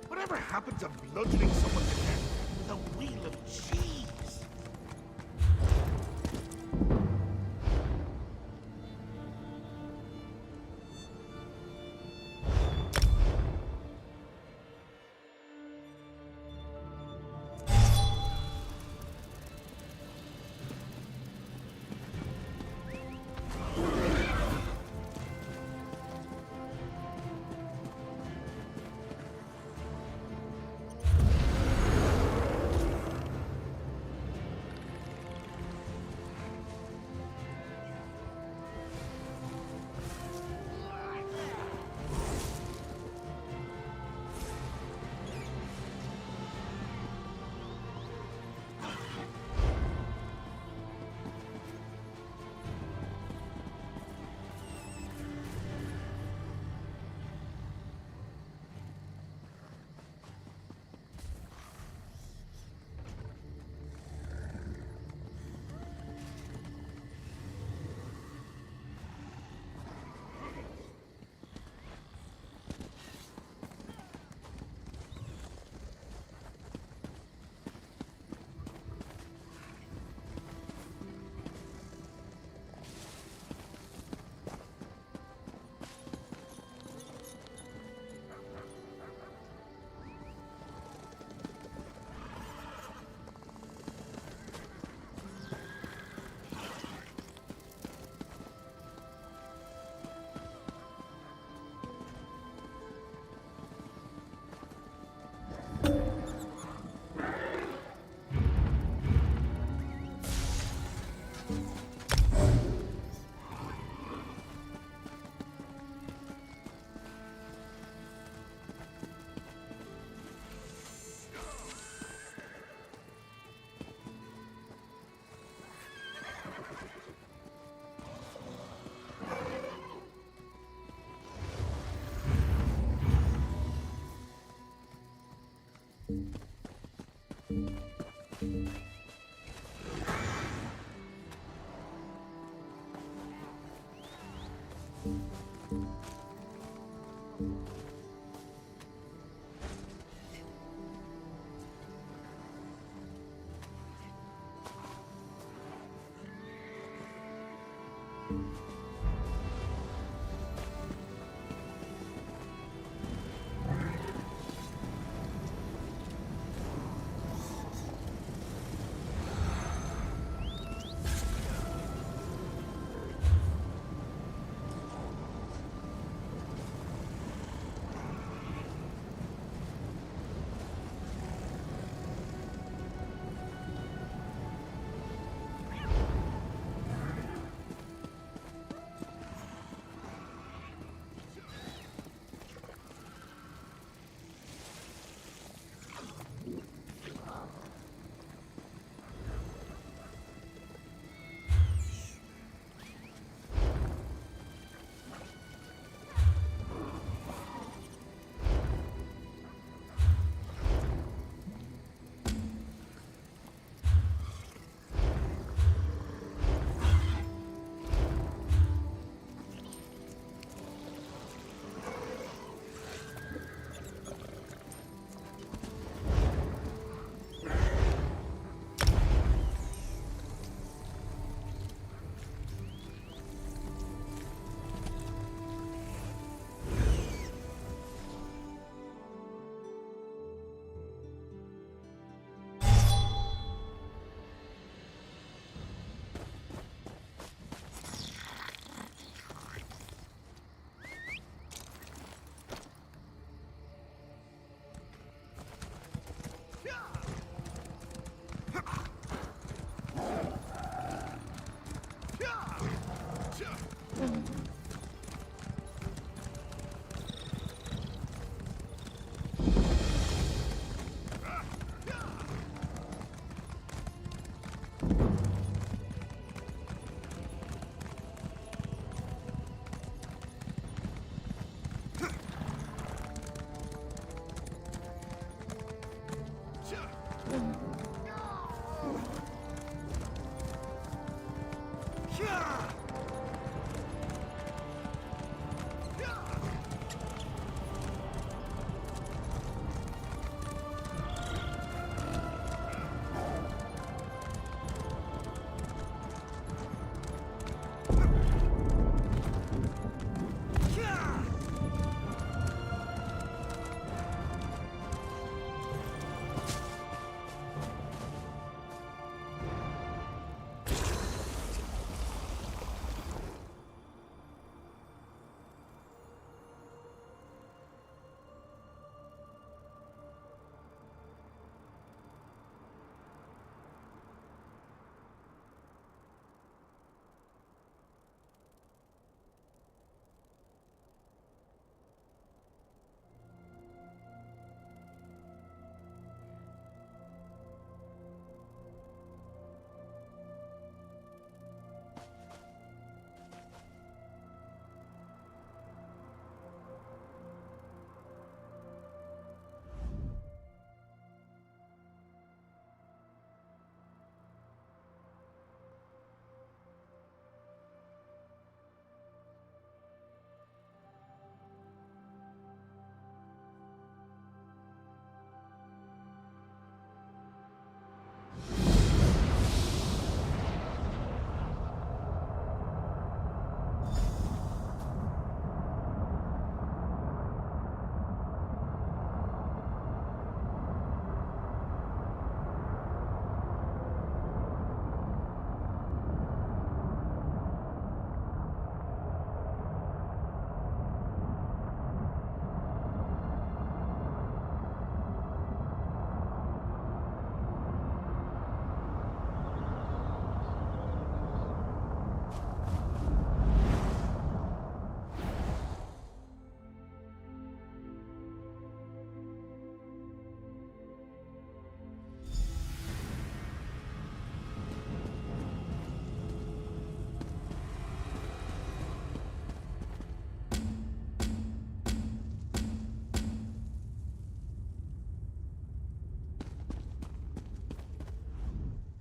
Whatever happened to bludgeoning someone to death with a wheel of cheese?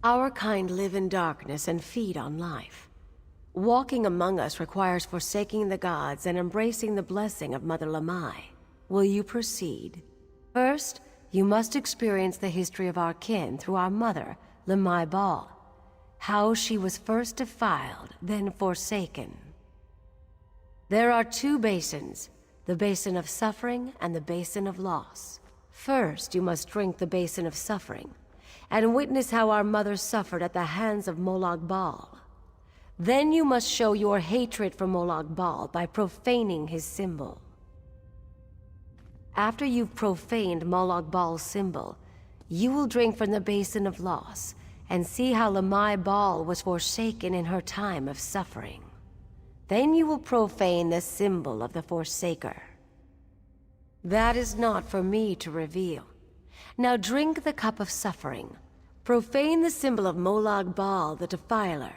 Our kind live in darkness and feed on life. Walking among us requires forsaking the gods and embracing the blessing of Mother Lamai. Will you proceed? First, you must experience the history of our kin through our mother, Lamai Bal. How she was first defiled, then forsaken. There are two basins, the basin of suffering and the basin of loss. First, you must drink the basin of suffering, and witness how our mother suffered at the hands of Molag Bal. Then you must show your hatred for Molag Bal by profaning his symbol. After you've profaned Molag Bal's symbol, you will drink from the basin of loss, and see how Lamai Bal was forsaken in her time of suffering. Then you will profane the symbol of the Forsaker. That is not for me to reveal. Now drink the cup of suffering. Profane the symbol of Molag Bal, the Defiler.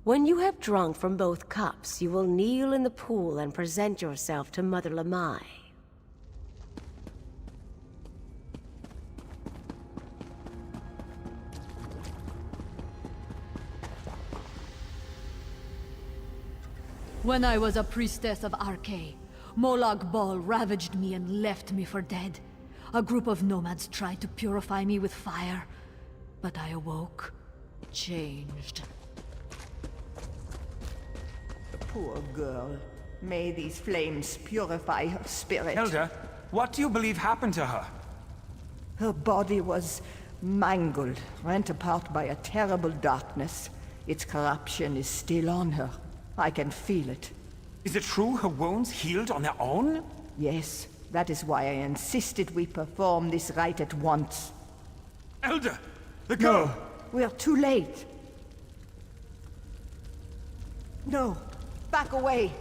When you have drunk from both cups, you will kneel in the pool and present yourself to Mother Lamai. When I was a priestess of Arkay, Molag Bal ravaged me and left me for dead. A group of nomads tried to purify me with fire, but I awoke, changed. The poor girl. May these flames purify her spirit. Elder, what do you believe happened to her? Her body was mangled, rent apart by a terrible darkness. Its corruption is still on her. I can feel it. Is it true her wounds healed on their own? Yes, that is why I insisted we perform this rite at once. Elder, the girl! No, we're too late. No, back away.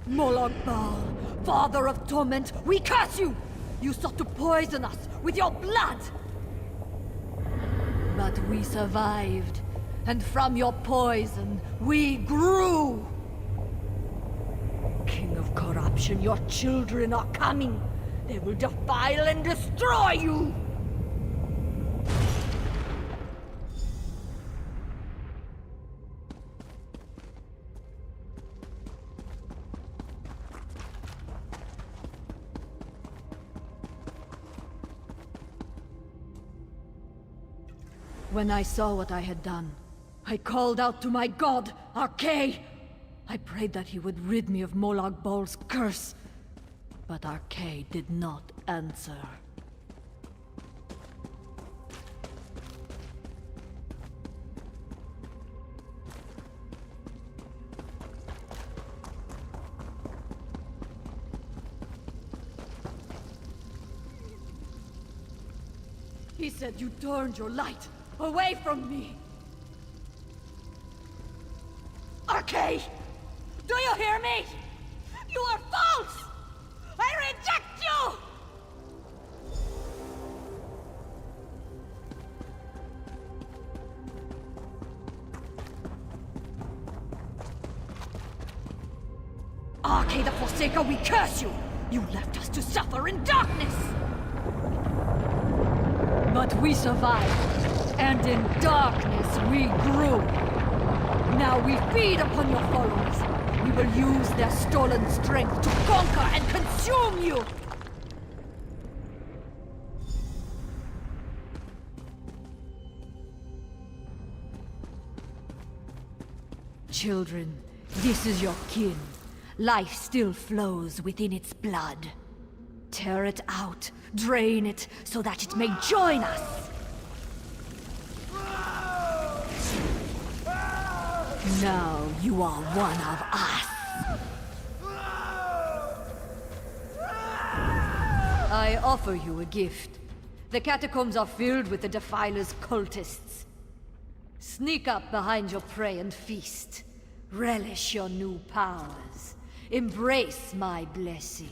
Molag Bal, father of torment, we curse you! You sought to poison us with your blood! But we survived, and from your poison, we grew! King of corruption, your children are coming! They will defile and destroy you! When I saw what I had done, I called out to my god, Arkay! I prayed that he would rid me of Molag Bal's curse, but Arkay did not answer. He said you turned your light away from me! Arkay! Do you hear me? You are false! I reject you! Arkay the Forsaker, we curse you! You left us to suffer in darkness! But we survived, and in darkness we grew. Now we feed upon your followers. We will use their stolen strength to conquer and consume you! Children, this is your kin. Life still flows within its blood. Tear it out, drain it, so that it may join us! Now you are one of us! I offer you a gift. The catacombs are filled with the Defiler's cultists. Sneak up behind your prey and feast. Relish your new powers. Embrace my blessing.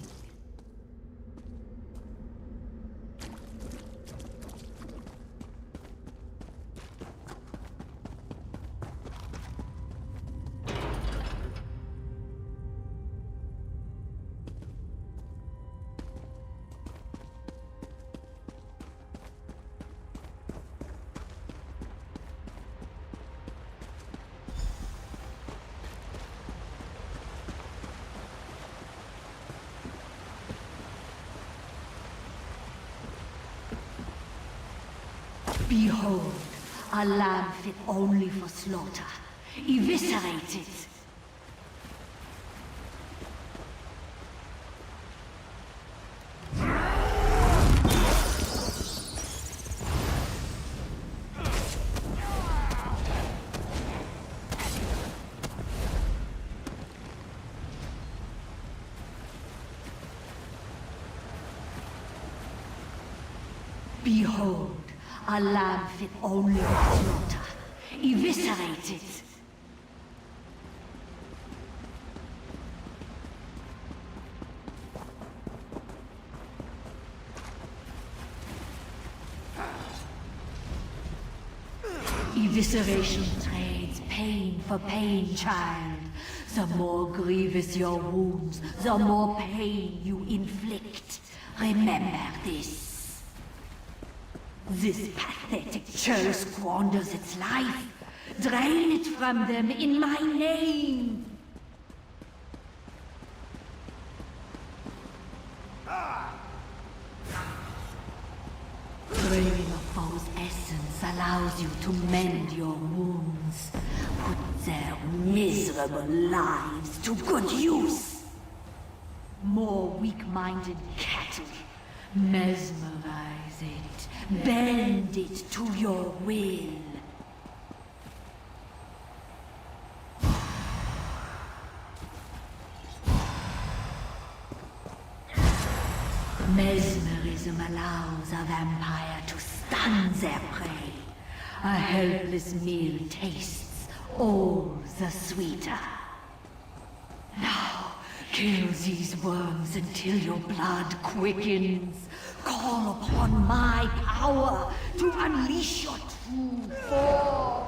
Behold, a lamb fit only for slaughter. Eviscerate it! Behold, a lamb fit only for slaughter. Eviscerate it! Evisceration trades pain for pain, child. The more grievous your wounds, the more pain you inflict. Remember this. This pathetic churl squanders its life. Drain it from them in my name! Draining a foe's essence allows you to mend your wounds. Put their miserable lives to good use. More weak-minded cattle. Mesmerize it. Bend it to your will. Mesmerism allows a vampire to stun their prey. A helpless meal tastes all the sweeter. Now, kill these worms until your blood quickens. Call upon my power to unleash your true form.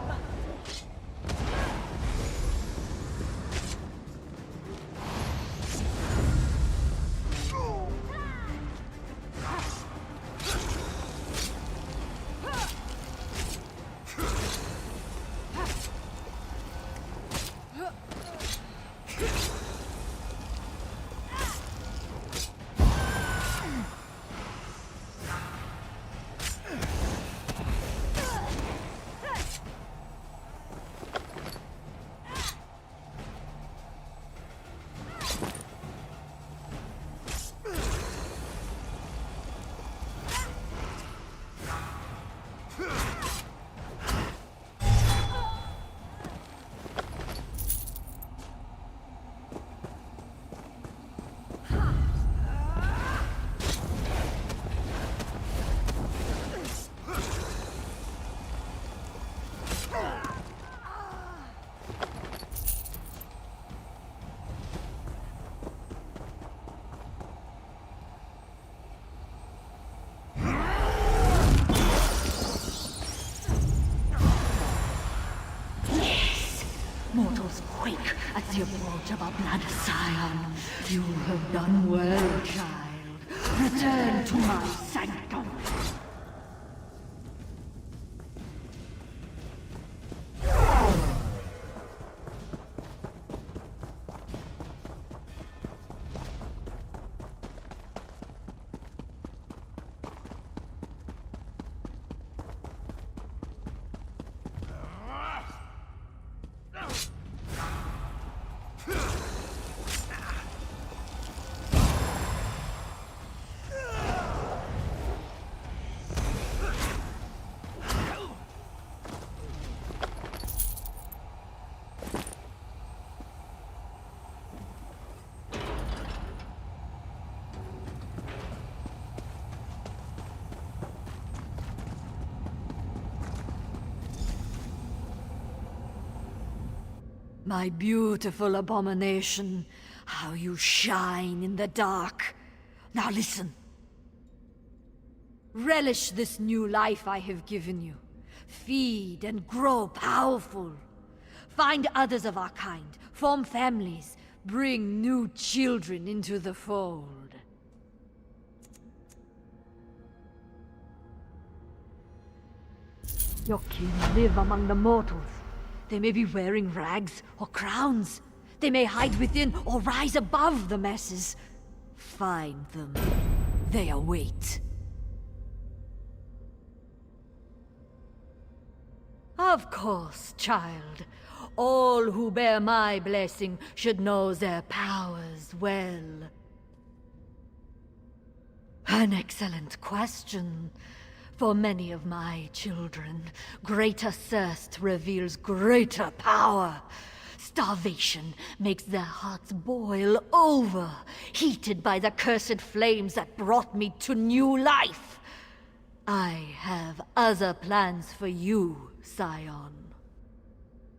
Mortals quake at the approach of our blood scion. You have done well, child. Return to my sanctum. My beautiful abomination, how you shine in the dark. Now listen. Relish this new life I have given you. Feed and grow powerful. Find others of our kind, form families, bring new children into the fold. Your kin live among the mortals. They may be wearing rags or crowns. They may hide within or rise above the masses. Find them. They await. Of course, child. All who bear my blessing should know their powers well. An excellent question. For many of my children, greater thirst reveals greater power. Starvation makes their hearts boil over, heated by the cursed flames that brought me to new life. I have other plans for you, Scion.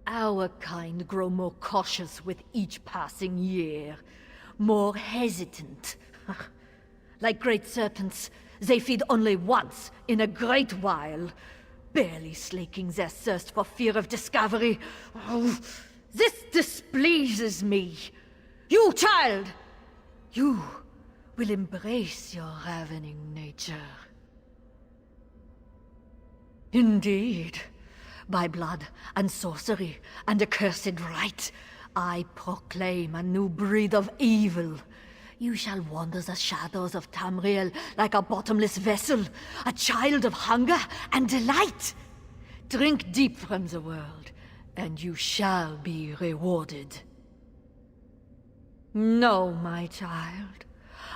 Our kind grow more cautious with each passing year, more hesitant. Like great serpents, they feed only once in a great while, barely slaking their thirst for fear of discovery. Oh, this displeases me. You, child! You will embrace your ravening nature. Indeed. By blood and sorcery and accursed right, I proclaim a new breed of evil. You shall wander the shadows of Tamriel like a bottomless vessel, a child of hunger and delight. Drink deep from the world, and you shall be rewarded. No, my child.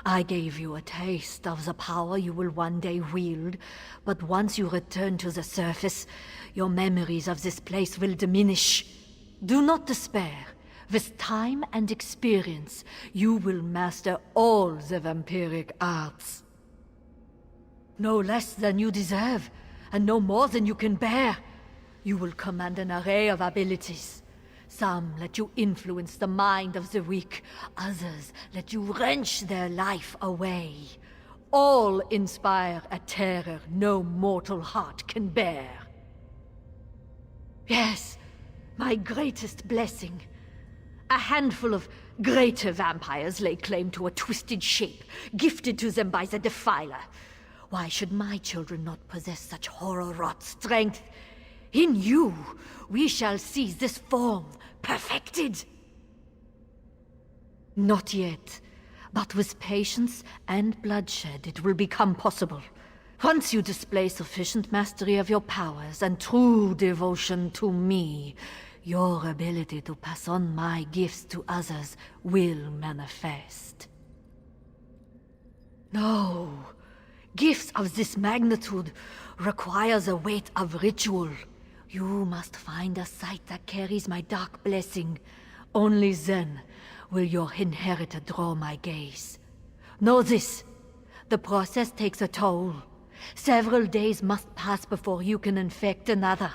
I gave you a taste of the power you will one day wield, but once you return to the surface, your memories of this place will diminish. Do not despair. With time and experience, you will master all the vampiric arts. No less than you deserve, and no more than you can bear. You will command an array of abilities. Some let you influence the mind of the weak, others let you wrench their life away. All inspire a terror no mortal heart can bear. Yes, my greatest blessing. A handful of greater vampires lay claim to a twisted shape, gifted to them by the Defiler. Why should my children not possess such horror-wrought strength? In you, we shall see this form perfected. Not yet, but with patience and bloodshed it will become possible. Once you display sufficient mastery of your powers and true devotion to me, your ability to pass on my gifts to others will manifest. No, gifts of this magnitude require the weight of ritual. You must find a site that carries my dark blessing. Only then will your inheritor draw my gaze. Know this, the process takes a toll. Several days must pass before you can infect another.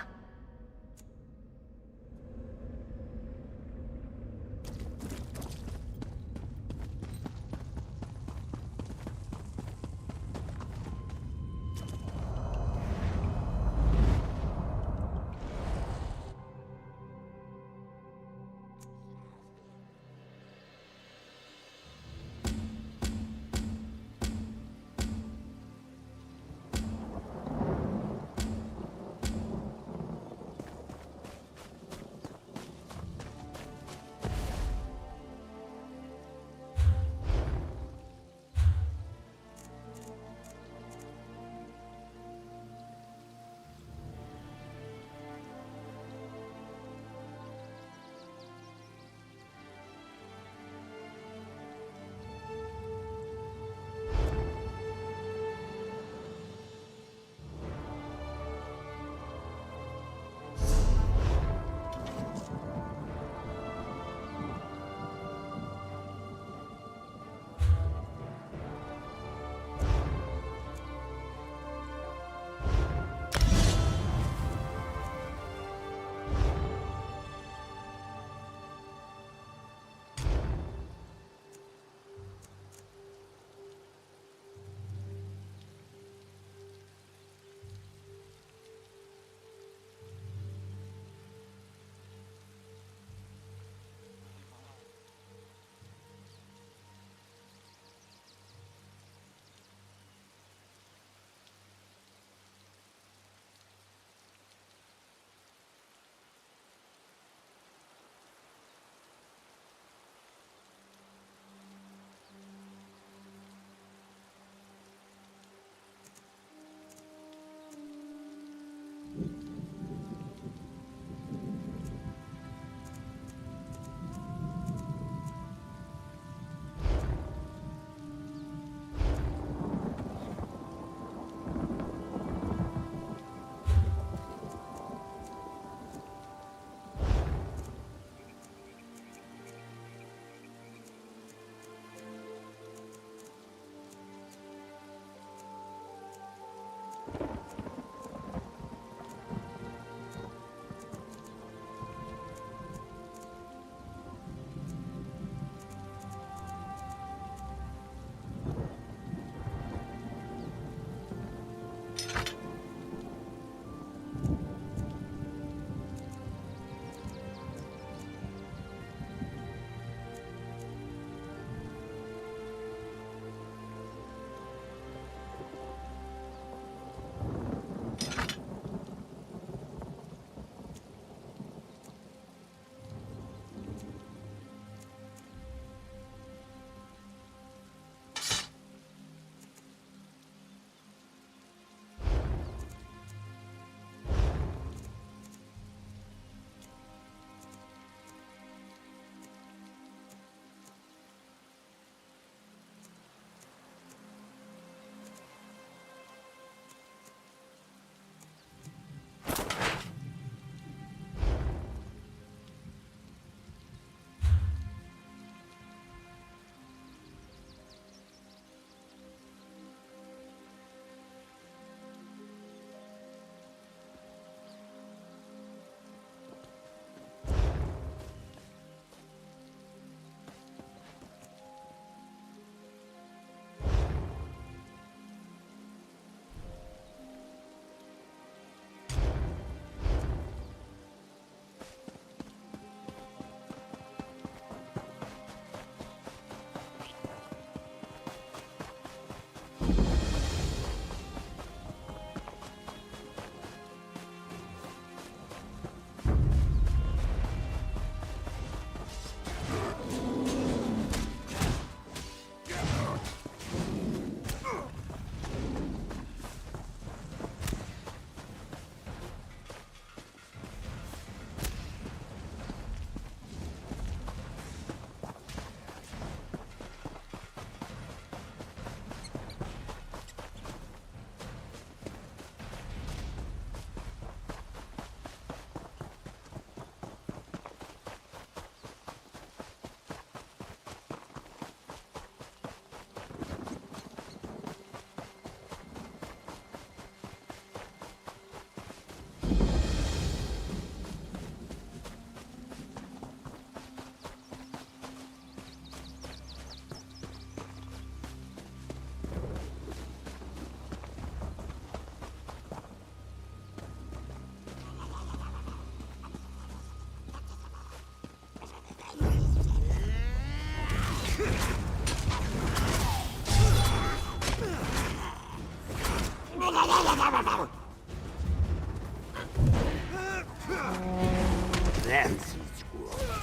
fancy screw.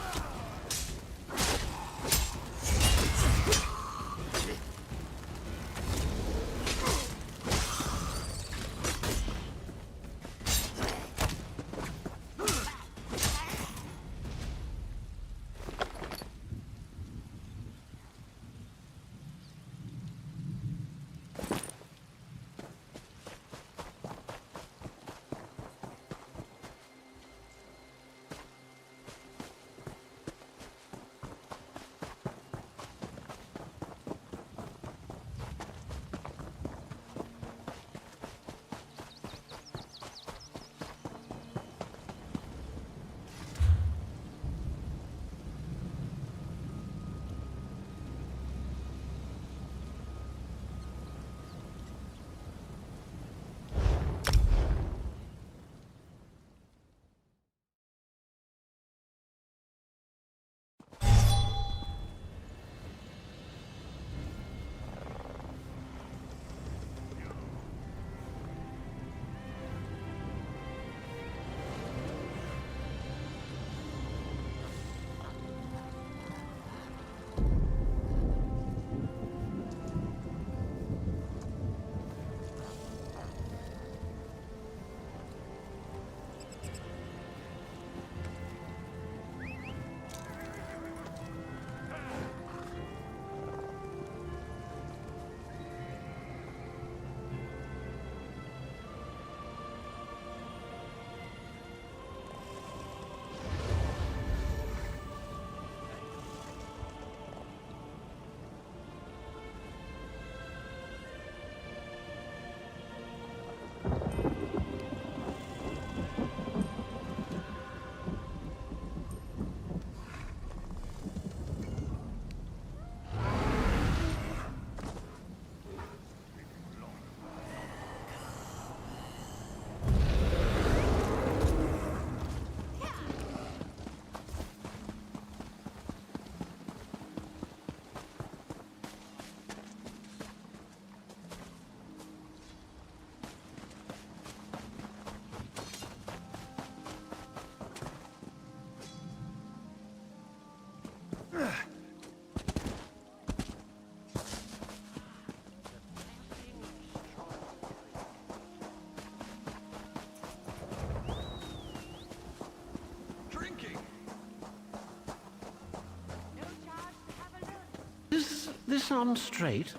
Is this arm straight?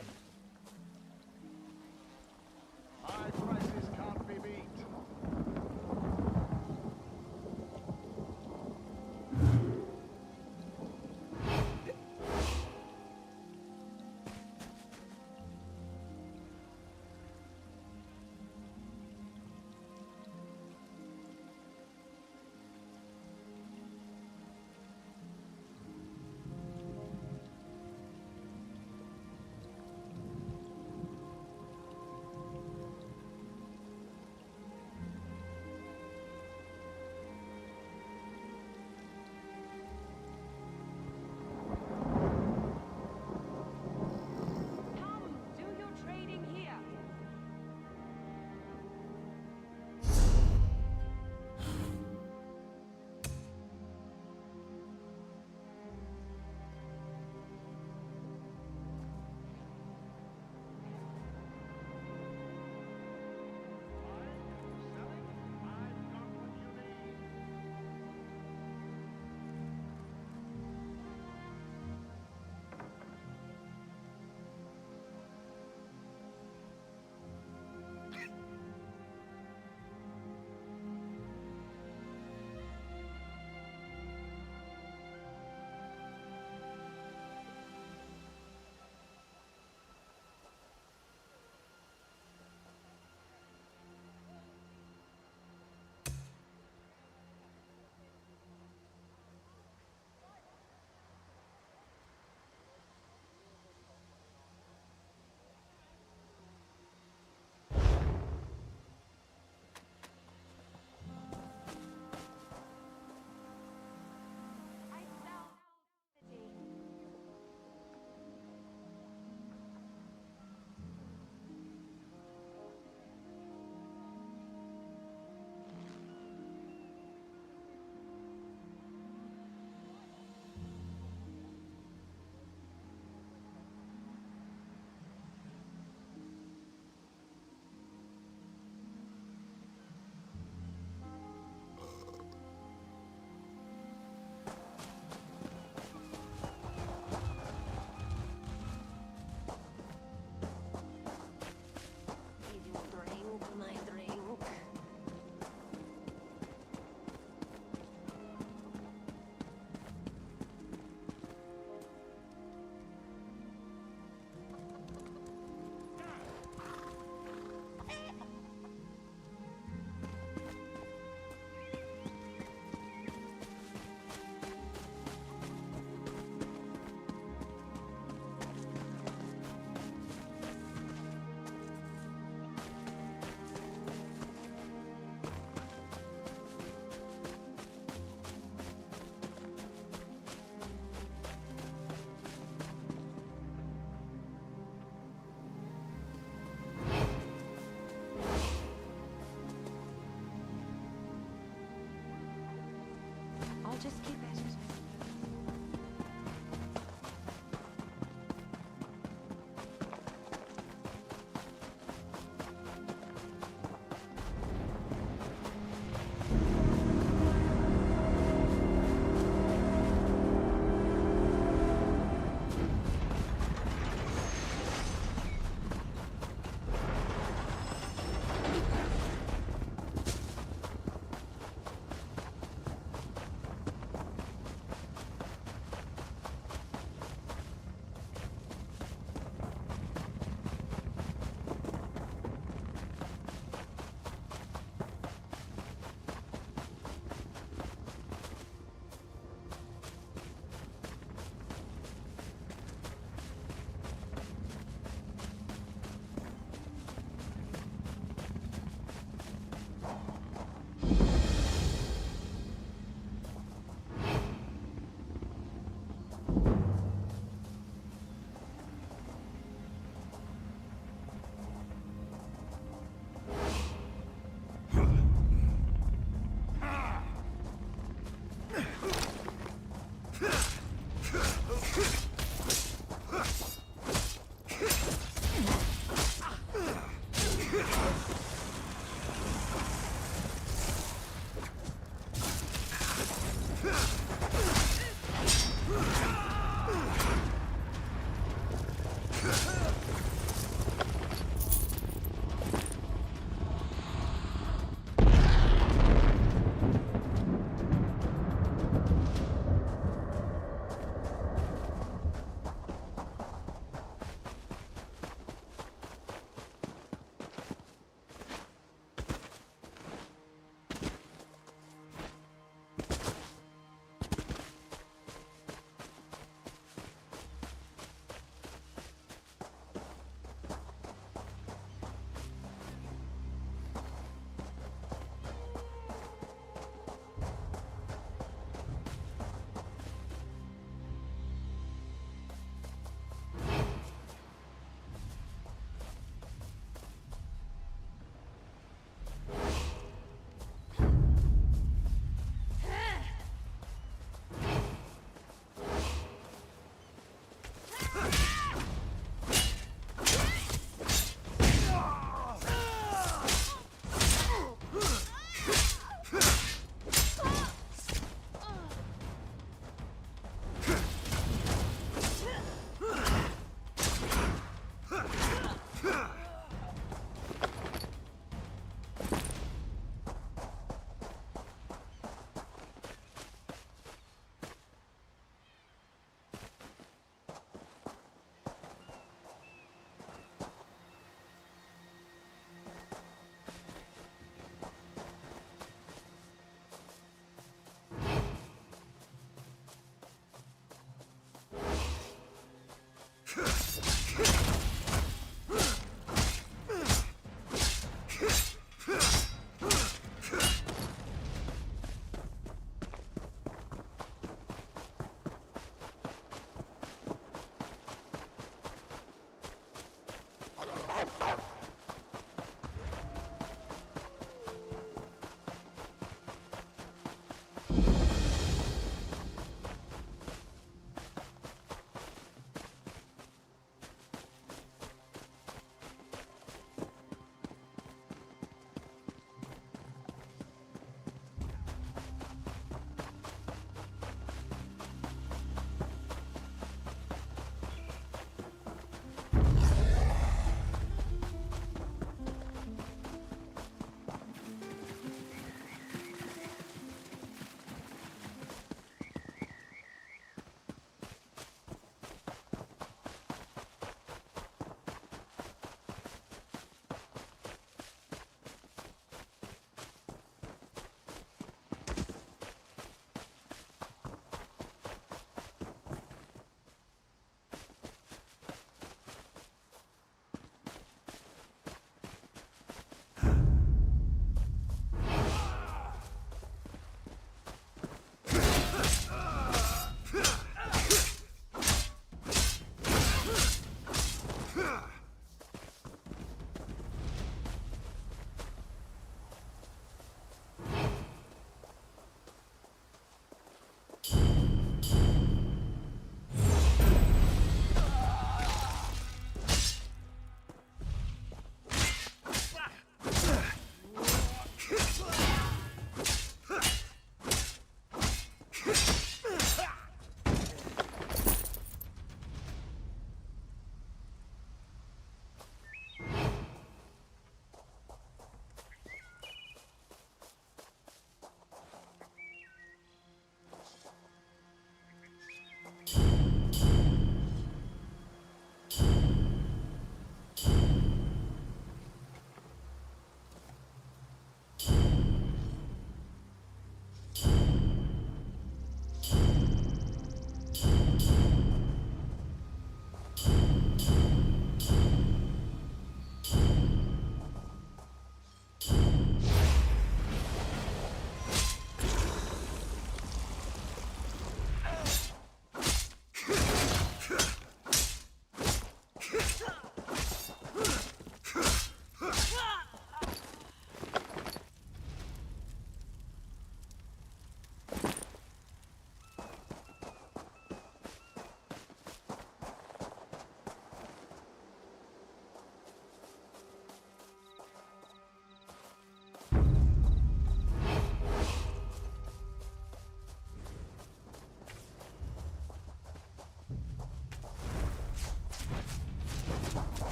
just keep at it.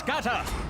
Scatter!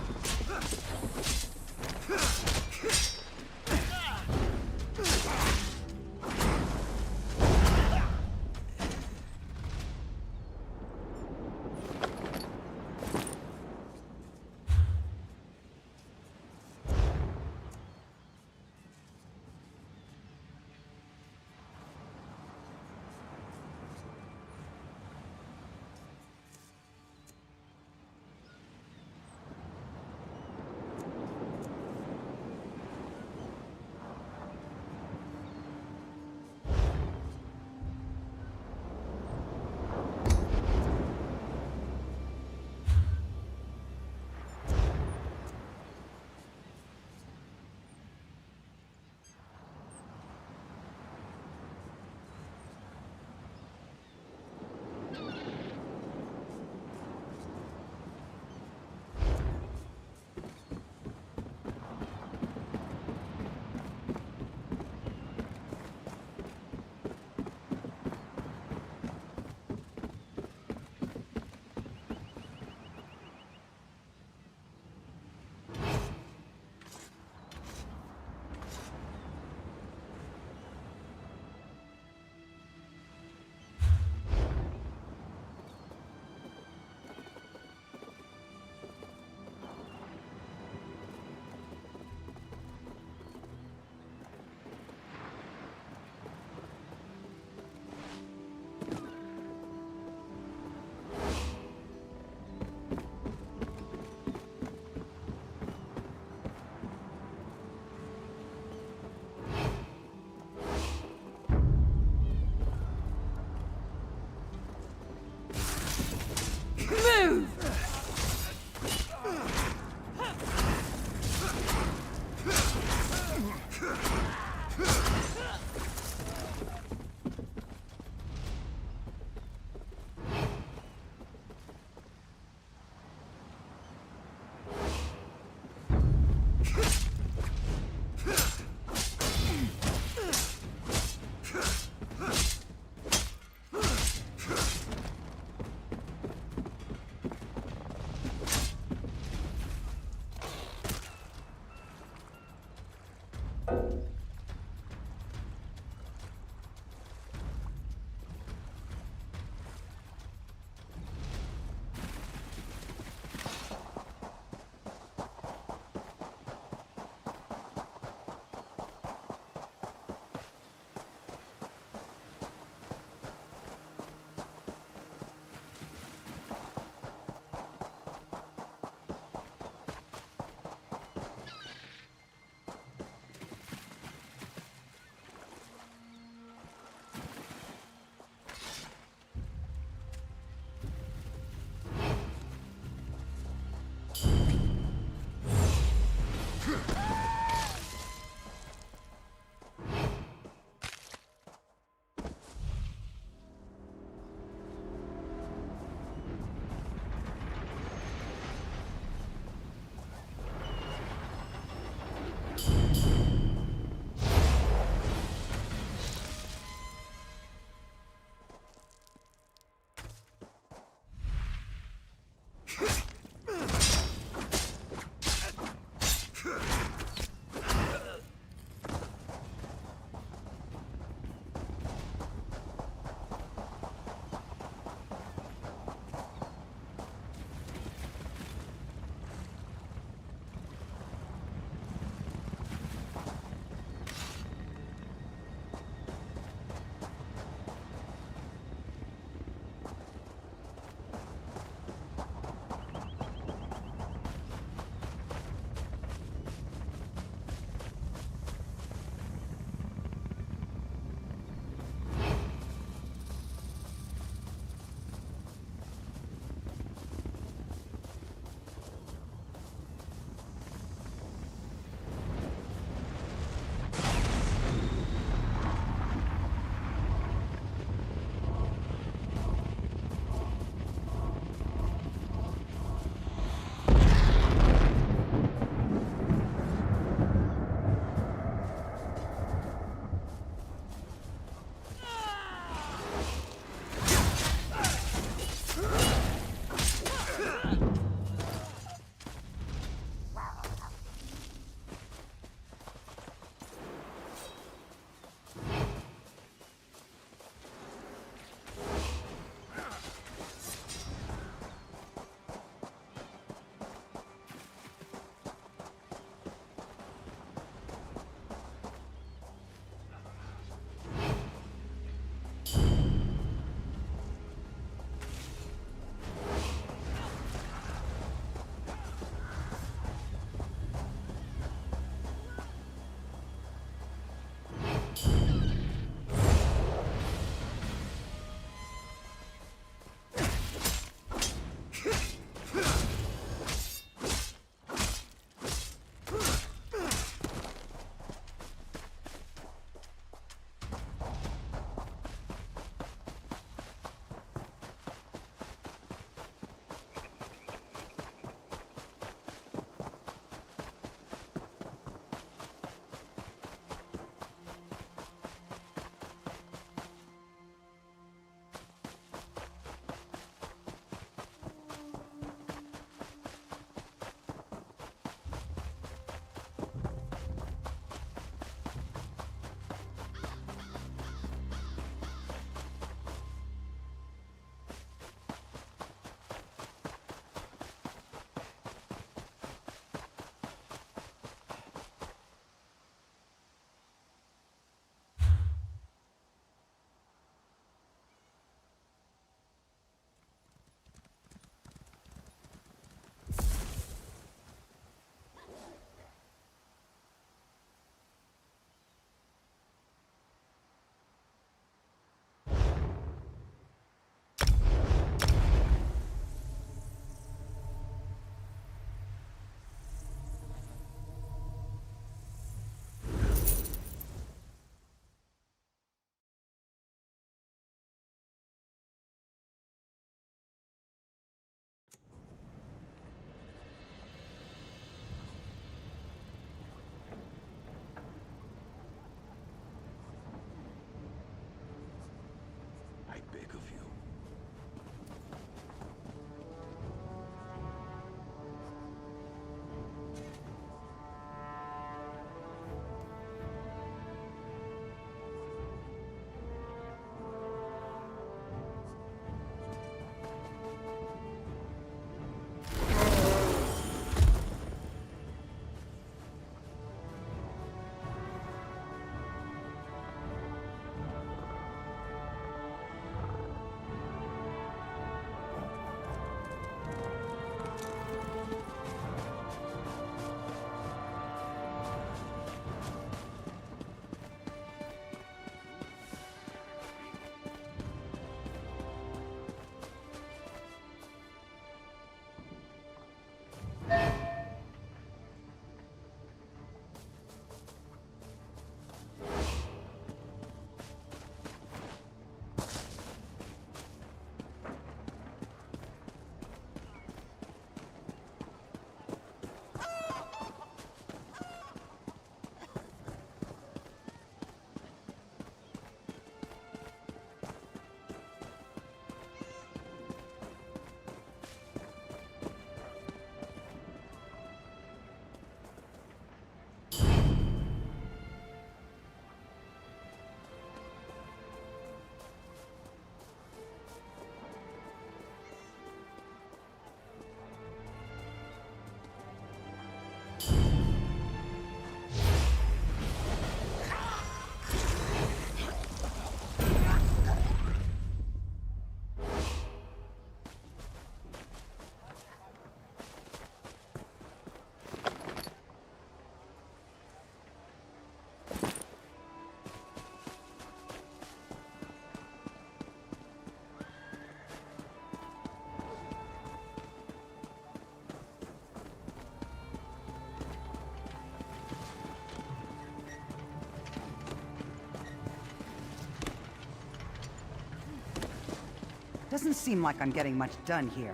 Doesn't seem like I'm getting much done here.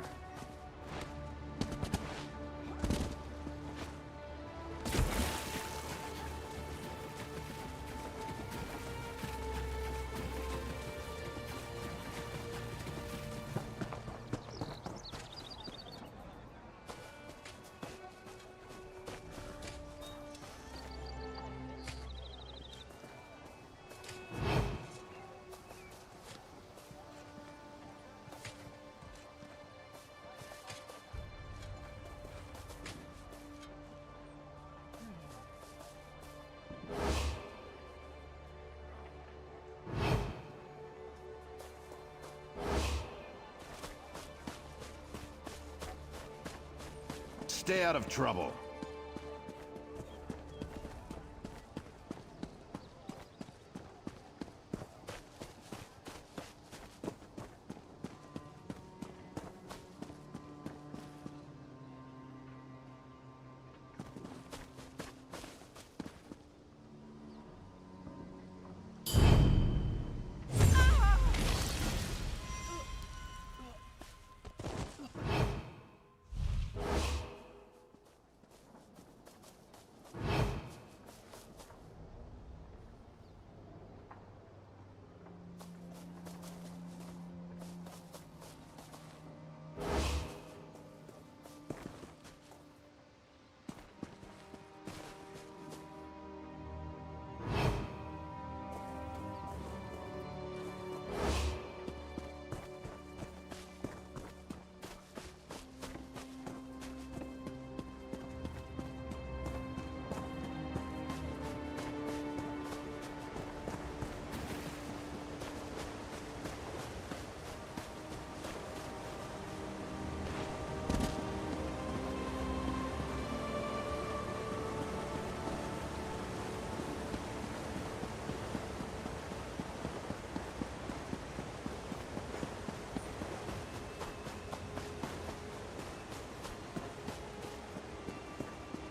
Stay out of trouble.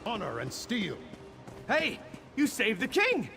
Honor and steel. Hey, you saved the king!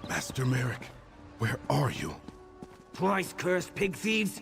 Master Merrick, where are you? Twice cursed pig thieves!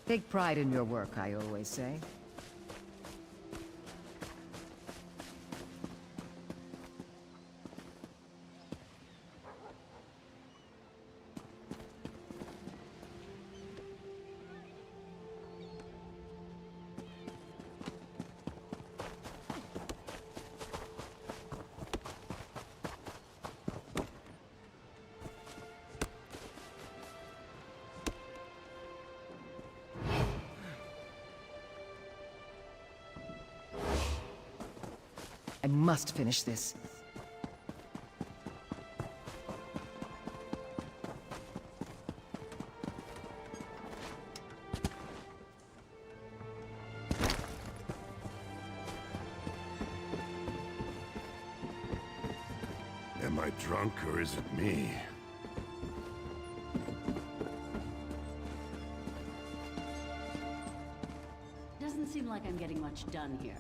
Take pride in your work, I always say. I must finish this. Am I drunk or is it me? Doesn't seem like I'm getting much done here.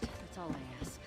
That's all I ask.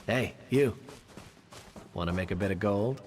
Hey, you. Want to make a bit of gold?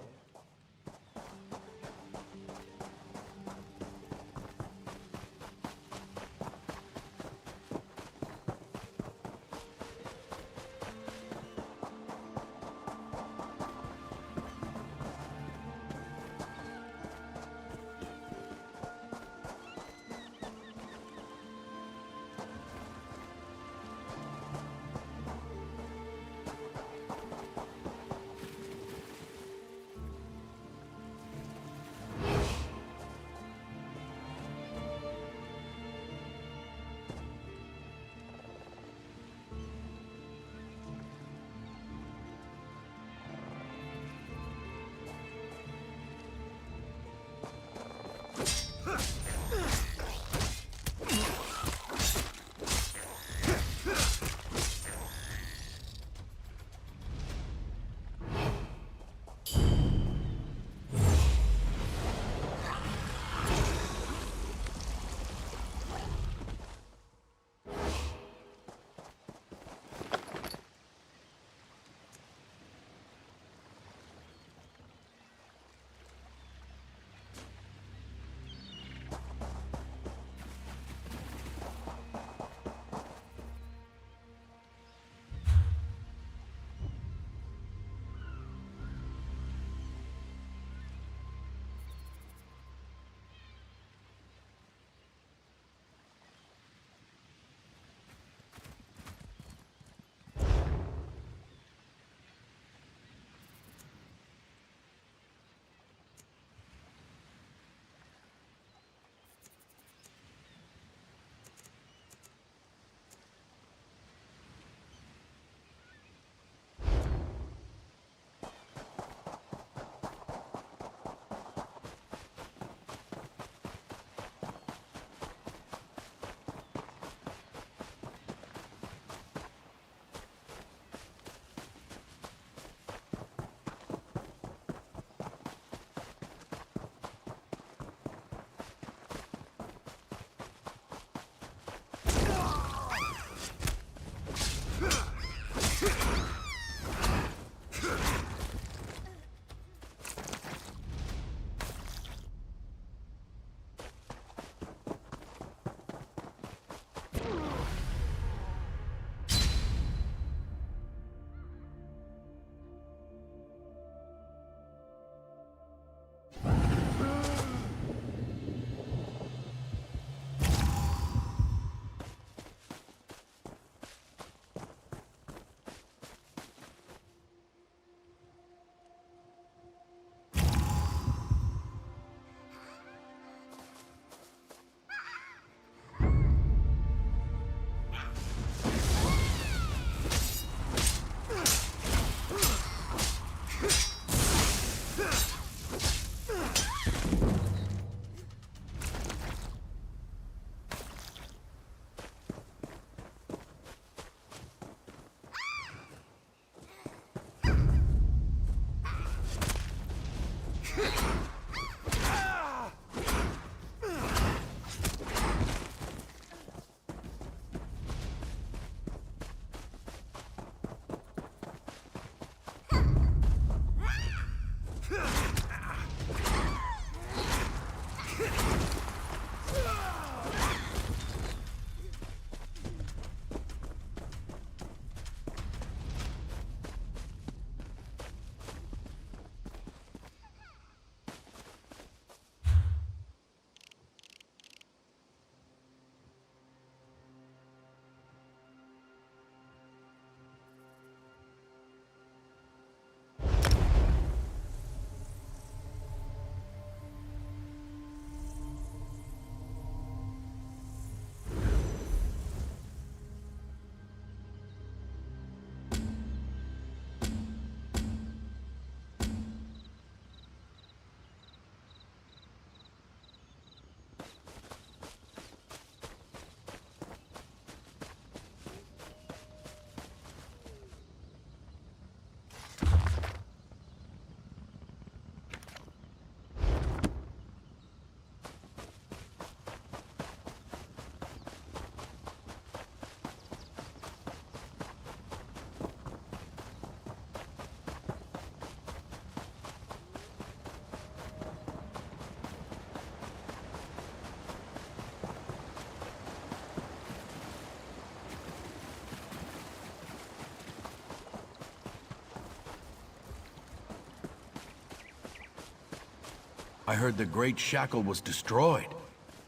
I heard the Great Shackle was destroyed.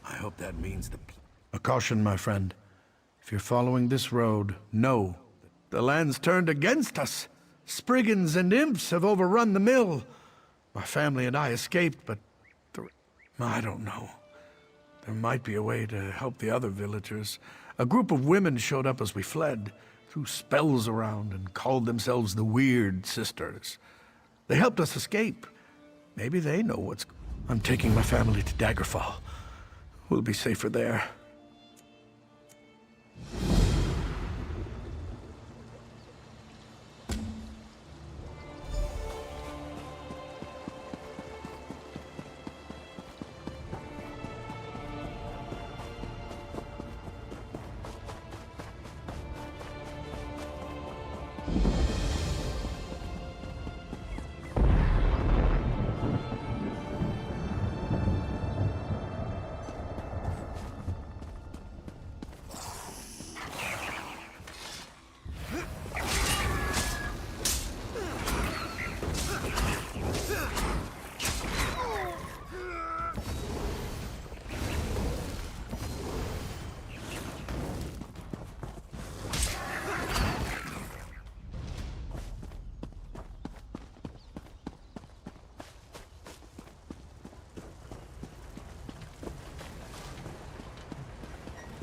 I hope that means the... A caution, my friend. If you're following this road, know the land's turned against us. Spriggans and imps have overrun the mill. My family and I escaped, but... I don't know. There might be a way to help the other villagers. A group of women showed up as we fled, threw spells around, and called themselves the Weird Sisters. They helped us escape. Maybe they know what's... I'm taking my family to Daggerfall. We'll be safer there.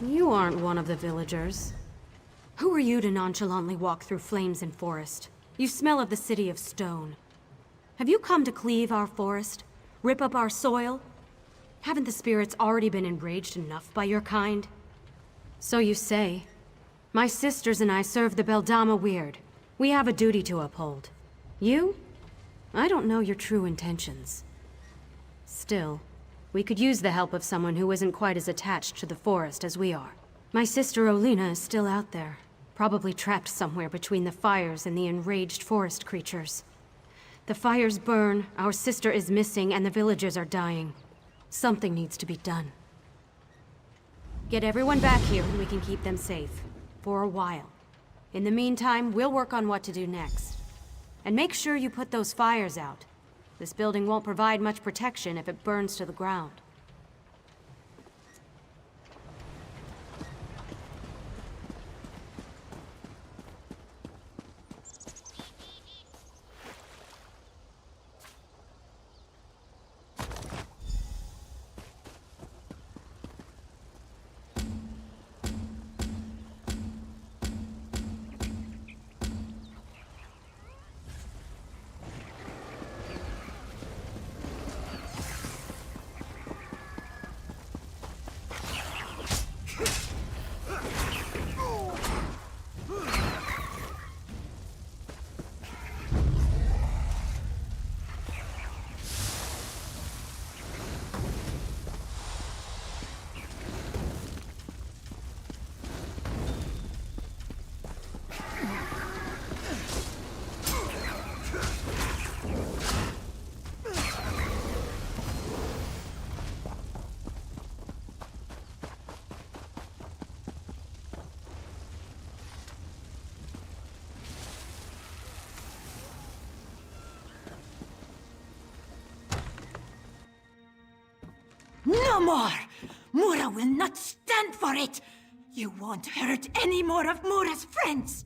You aren't one of the villagers. Who are you to nonchalantly walk through flames and forest? You smell of the city of stone. Have you come to cleave our forest? Rip up our soil? Haven't the spirits already been enraged enough by your kind? So you say. My sisters and I serve the Beldama Weird. We have a duty to uphold. You? I don't know your true intentions. Still, we could use the help of someone who isn't quite as attached to the forest as we are. My sister Olina is still out there, probably trapped somewhere between the fires and the enraged forest creatures. The fires burn, our sister is missing, and the villagers are dying. Something needs to be done. Get everyone back here and we can keep them safe. For a while. In the meantime, we'll work on what to do next. And make sure you put those fires out. This building won't provide much protection if it burns to the ground. No more! Mura will not stand for it! You won't hurt any more of Mura's friends!